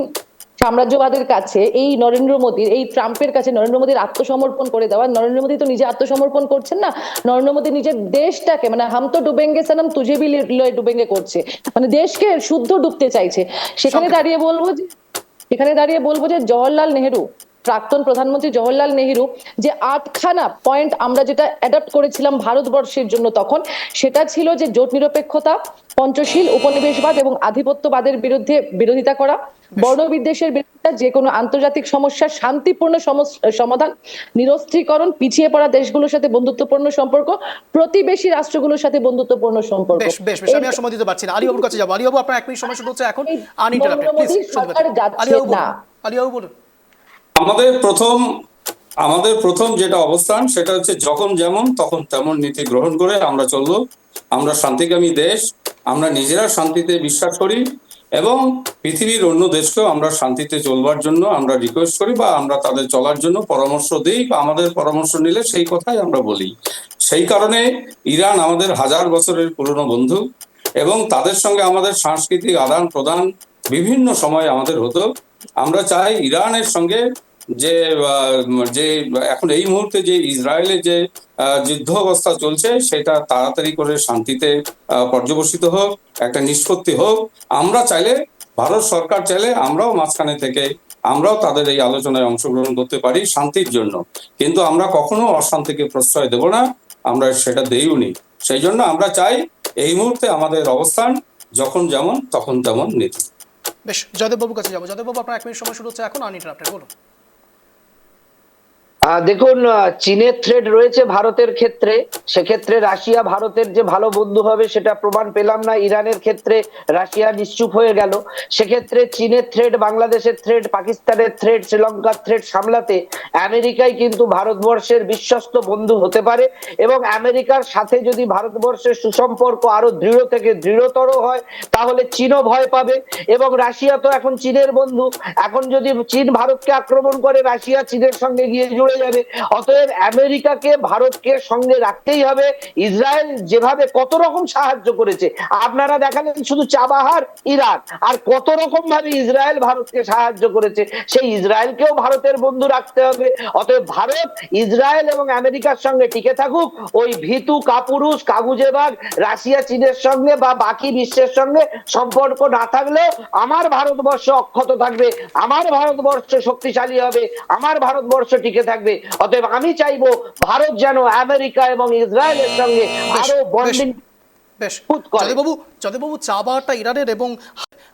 সাম্রাজ্যবাদের কাছে এই নরেন্দ্র মোদীর, এই ট্রাম্পের কাছে নরেন্দ্র মোদীর আত্মসমর্পণ করে দেওয়া, নরেন্দ্র মোদী তো নিজে আত্মসমর্পণ করছেন না, নরেন্দ্র মোদী নিজের দেশটাকে, মানে হাম তো ডুবেঙ্গে সনম তুঝে ভি লয়ে ডুবেঙ্গে করছে, মানে দেশকে শুদ্ধ ডুবতে চাইছে। সেখানে দাঁড়িয়ে বলবো যে জওহরলাল নেহেরু, প্রাক্তন প্রধানমন্ত্রী জওহরলাল নেহেরু যে 8খানা পয়েন্ট আমরা যেটা অ্যাডাপ্ট করেছিলাম ভারতবর্ষের জন্য তখন, সেটা ছিল যে জোট নিরপেক্ষতা, পঞ্চশীল, উপনিবেশবাদ এবং আধিপত্যবাদের বিরুদ্ধে বিরোধিতা করা, বর্ণবিদ্বেষের বিরুদ্ধে, যে কোনো আন্তর্জাতিক সমস্যার শান্তিপূর্ণ সমাধান, নিরস্ত্রীকরণ, পিছিয়ে পড়া দেশগুলোর সাথে বন্ধুত্বপূর্ণ সম্পর্ক, প্রতিবেশী রাষ্ট্রগুলোর সাথে বন্ধুত্বপূর্ণ সম্পর্ক। বেশ আমি আর সময় দিতে পারছি না। আলিবাবুর কাছে যাবো। আলিবাবু, আপনার 1 মিনিট সময় শুরু হচ্ছে এখন, আনইন্টারাপ্টেড, প্লিজ। আলিবাবু বলুন। আমাদের প্রথম যেটা অবস্থান, সেটা হচ্ছে যখন যেমন তখন তেমন নীতি গ্রহণ করে আমরা চলবো। আমরা শান্তিকামী দেশ, আমরা নিজেরা শান্তিতে বিশ্বাস করি, এবং পৃথিবীর অন্য দেশকেও আমরা শান্তিতে চলবার জন্য আমরা রিকোয়েস্ট করি, বা আমরা তাদের চলার জন্য পরামর্শ দিই, বা আমাদের পরামর্শ নিলে সেই কথাই আমরা বলি। সেই কারণে ইরান আমাদের 1000 বছরের পুরনো বন্ধু, এবং তাদের সঙ্গে আমাদের সাংস্কৃতিক আদান প্রদান বিভিন্ন সময় আমাদের হতো। আমরা চাই ইরানের সঙ্গে যে যে এখন এই মুহূর্তে যে ইসরায়েলের যে যুদ্ধ অবস্থা চলছে সেটা তাড়াতাড়ি করে শান্তিতে পর্যবসিত হোক, একটা নিষ্পত্তি হোক। আমরা চাইলে, ভারত সরকার চাইলে আমরাও মাঝখানে থেকে আমরাও তাদের এই আলোচনায় অংশগ্রহণ করতে পারি শান্তির জন্য, কিন্তু আমরা কখনো অশান্তিকে প্রশ্রয় দেব না, আমরা সেটা দেইওনি। সেই জন্য আমরা চাই এই মুহূর্তে আমাদের অবস্থান যখন যেমন তখন তেমন নীতি। বেশ, জয়দেববাবুর কাছে যাবো। জয়দেববাবু, আপনার 1 মিনিট সময় শুরু হচ্ছে এখন, আনইন্টারাপ্টেড, বলুন। দেখুন, চীনের থ্রেড রয়েছে ভারতের ক্ষেত্রে, সেক্ষেত্রে রাশিয়া ভারতের যে ভালো বন্ধু হবে সেটা প্রমাণ পেলাম না। ইরানের ক্ষেত্রে রাশিয়া নিশ্চুপ হয়ে গেল। সেক্ষেত্রে চীনের থ্রেড, বাংলাদেশের থ্রেড, পাকিস্তানের থ্রেড, শ্রীলঙ্কার থ্রেড সামলাতে আমেরিকাই কিন্তু ভারতবর্ষের বিশ্বস্ত বন্ধু হতে পারে, এবং আমেরিকার সাথে যদি ভারতবর্ষের সুসম্পর্ক আরো দৃঢ় থেকে দৃঢ়তর হয় তাহলে চীনও ভয় পাবে, এবং রাশিয়া তো এখন চীনের বন্ধু। এখন যদি চীন ভারতকে আক্রমণ করে রাশিয়া চীনের সঙ্গে গিয়ে জুড়ে যাবে। অতএব আমেরিকাকে ভারতকে সঙ্গে রাখতেই হবে। ইসরায়েল যেভাবে কত রকম সাহায্য করেছে আপনারা দেখালেন, শুধু চাবাহার ইরান, আর কত রকম ভাবে ইসরায়েল ভারতকে সাহায্য করেছে, সেই ইসরায়েলকেও ভারতের বন্ধু রাখতে হবে। অতএব ভারত ইসরায়েল এবং আমেরিকার সঙ্গে টিকে থাকুক, ওই ভীতু কাপুরুষ কাগুজেবাগ রাশিয়া চীনের সঙ্গে বা বাকি বিশ্বের সঙ্গে সম্পর্ক না থাকলেও আমার ভারতবর্ষ অক্ষত থাকবে, আমার ভারতবর্ষ শক্তিশালী হবে, আমার ভারতবর্ষ টিকে থাকবে। অতএব আমি চাইবো ভারত যেন আমেরিকা এবং ইসরায়েলের সঙ্গে আরো বন্ডিং। বেশ, জয়দেববাবু, চা বাহারটা ইরানের, এবং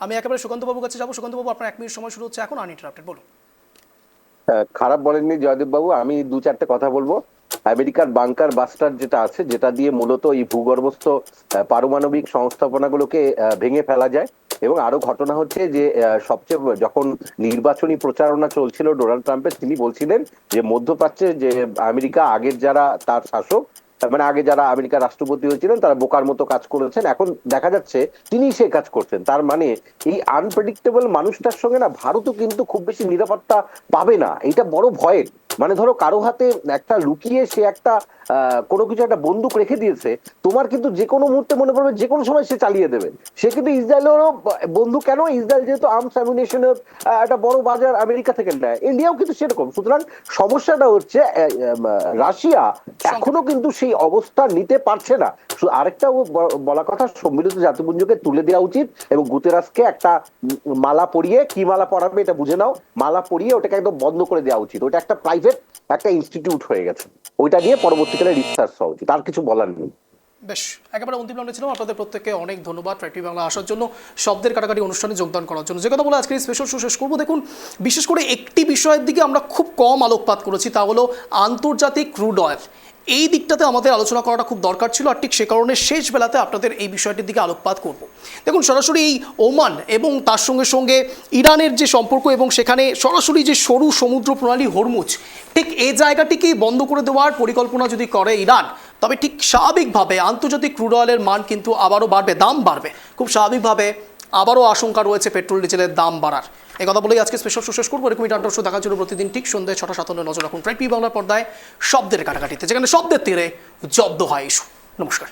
আমি একেবারে সুকান্তবাবুর কাছে যাবো। সুকান্তবাবু, আপনার 1 মিনিট সময় শুরু হচ্ছে এখন, আনইন্টারাপ্টেড, বলুন। খারাপ বলেননি জয়দেব বাবু, আমি 2-4টে কথা বলবো। আমেরিকার বাংকার বাস্টার যেটা আছে, যেটা দিয়ে মূলত এই ভূগর্ভস্থ পারমাণবিক সংস্থাপনাগুলোকে ভেঙে ফেলা যায়। এবং আরো ঘটনা হচ্ছে যে সবচেয়ে যখন নির্বাচনী প্রচারণা চলছিল ডোনাল্ড ট্রাম্পের, তিনি বলছিলেন যে মধ্যপ্রাচ্যে যে আমেরিকা আগের যারা তার শাসক, মানে আগে যারা আমেরিকার রাষ্ট্রপতি হয়েছিলেন তারা বোকার মতো কাজ করেছেন, এখন দেখা যাচ্ছে তিনি সে কাজ করছেন। তার মানে এই আনপ্রেডিক্টেবল মানুষটার সঙ্গে না ভারতও কিন্তু খুব বেশি নিরাপত্তা পাবে না, এটা বড় ভয়ের। মানে ধরো কারো হাতে একটা লুকিয়ে সে একটা কোনো কিছু একটা বন্দুক রেখে দিয়েছে, তোমার কিন্তু যে কোনো মুহূর্তে মনে পড়বে যে কোনো সময় সে চালিয়ে দেবে। সে কিন্তু ইসরায়েলেরও বন্ধু, কেন ইসরায়েল যেহেতু আর্মস অ্যামিউনিশনের একটা বড় বাজার আমেরিকা থেকে নেয়, ইন্ডিয়াও কিন্তু সেরকম। সুতরাং সমস্যাটা হচ্ছে রাশিয়া এখনো কিন্তু সেই অবস্থা নিতে পারছে না। আরেকটা বলা কথা, সম্মিলিত জাতিপুঞ্জকে তুলে দেওয়া উচিত এবং গুতেরাসকে একটা মালা পরিয়ে, কি মালা পরাবে এটা বুঝে নাও, মালা পরিয়ে ওটাকে একদম বন্ধ করে দেওয়া উচিত। ওটা একটা প্রাইভেট একটা ইনস্টিটিউট হয়ে গেছে, ওইটা নিয়ে পরবর্তীকালে রিসার্চ হওয়া উচিত, আর কিছু বলার নেই। বেশ, একেবারে অন্তিম রাউন্ডে ছিলাম। আপনাদের প্রত্যেককে অনেক ধন্যবাদ ট্রাই টিভি বাংলা আসার জন্য, শব্দের কাটাকাটি অনুষ্ঠানে যোগদান করার জন্য। যে কথা বলে আজকে স্পেশাল শো শেষ করবো। দেখুন, বিশেষ করে একটি বিষয়ের দিকে আমরা খুব কম আলোকপাত করেছি, তা হলো আন্তর্জাতিক ক্রুড অয়েল। এই দিকটাতে আমাদের আলোচনা করাটা খুব দরকার ছিল, আর ঠিক সে কারণে শেষ বেলাতে আপনাদের এই বিষয়টির দিকে আলোকপাত করব। দেখুন, সরাসরি এই ওমান এবং তার সঙ্গে সঙ্গে ইরানের যে সম্পর্ক, এবং সেখানে সরাসরি যে সরু সমুদ্র প্রণালী হরমুজ, ঠিক এই জায়গাটিকেই বন্ধ করে দেওয়ার পরিকল্পনা যদি করে ইরান, তবে ঠিক স্বাভাবিকভাবে আন্তর্জাতিক ক্রুড অয়েলের মান কিন্তু আবারও বাড়বে, দাম বাড়বে। খুব স্বাভাবিকভাবে আবারও আশঙ্কা রয়েছে পেট্রোল ডিজেলের দাম বাড়ার। এই কথা বলেই আজকে স্পেশাল শো শেষ করবো। এরকম ইন্টারনেট শো দেখার জন্য প্রতিদিন ঠিক সন্ধ্যে 6:57 নজর রাখুন ট্রাই টিভি বাংলার পর্দায় শব্দের কাটাকাটিতে, যেখানে শব্দের তীরে জব্দ হয় ইস্যু। নমস্কার।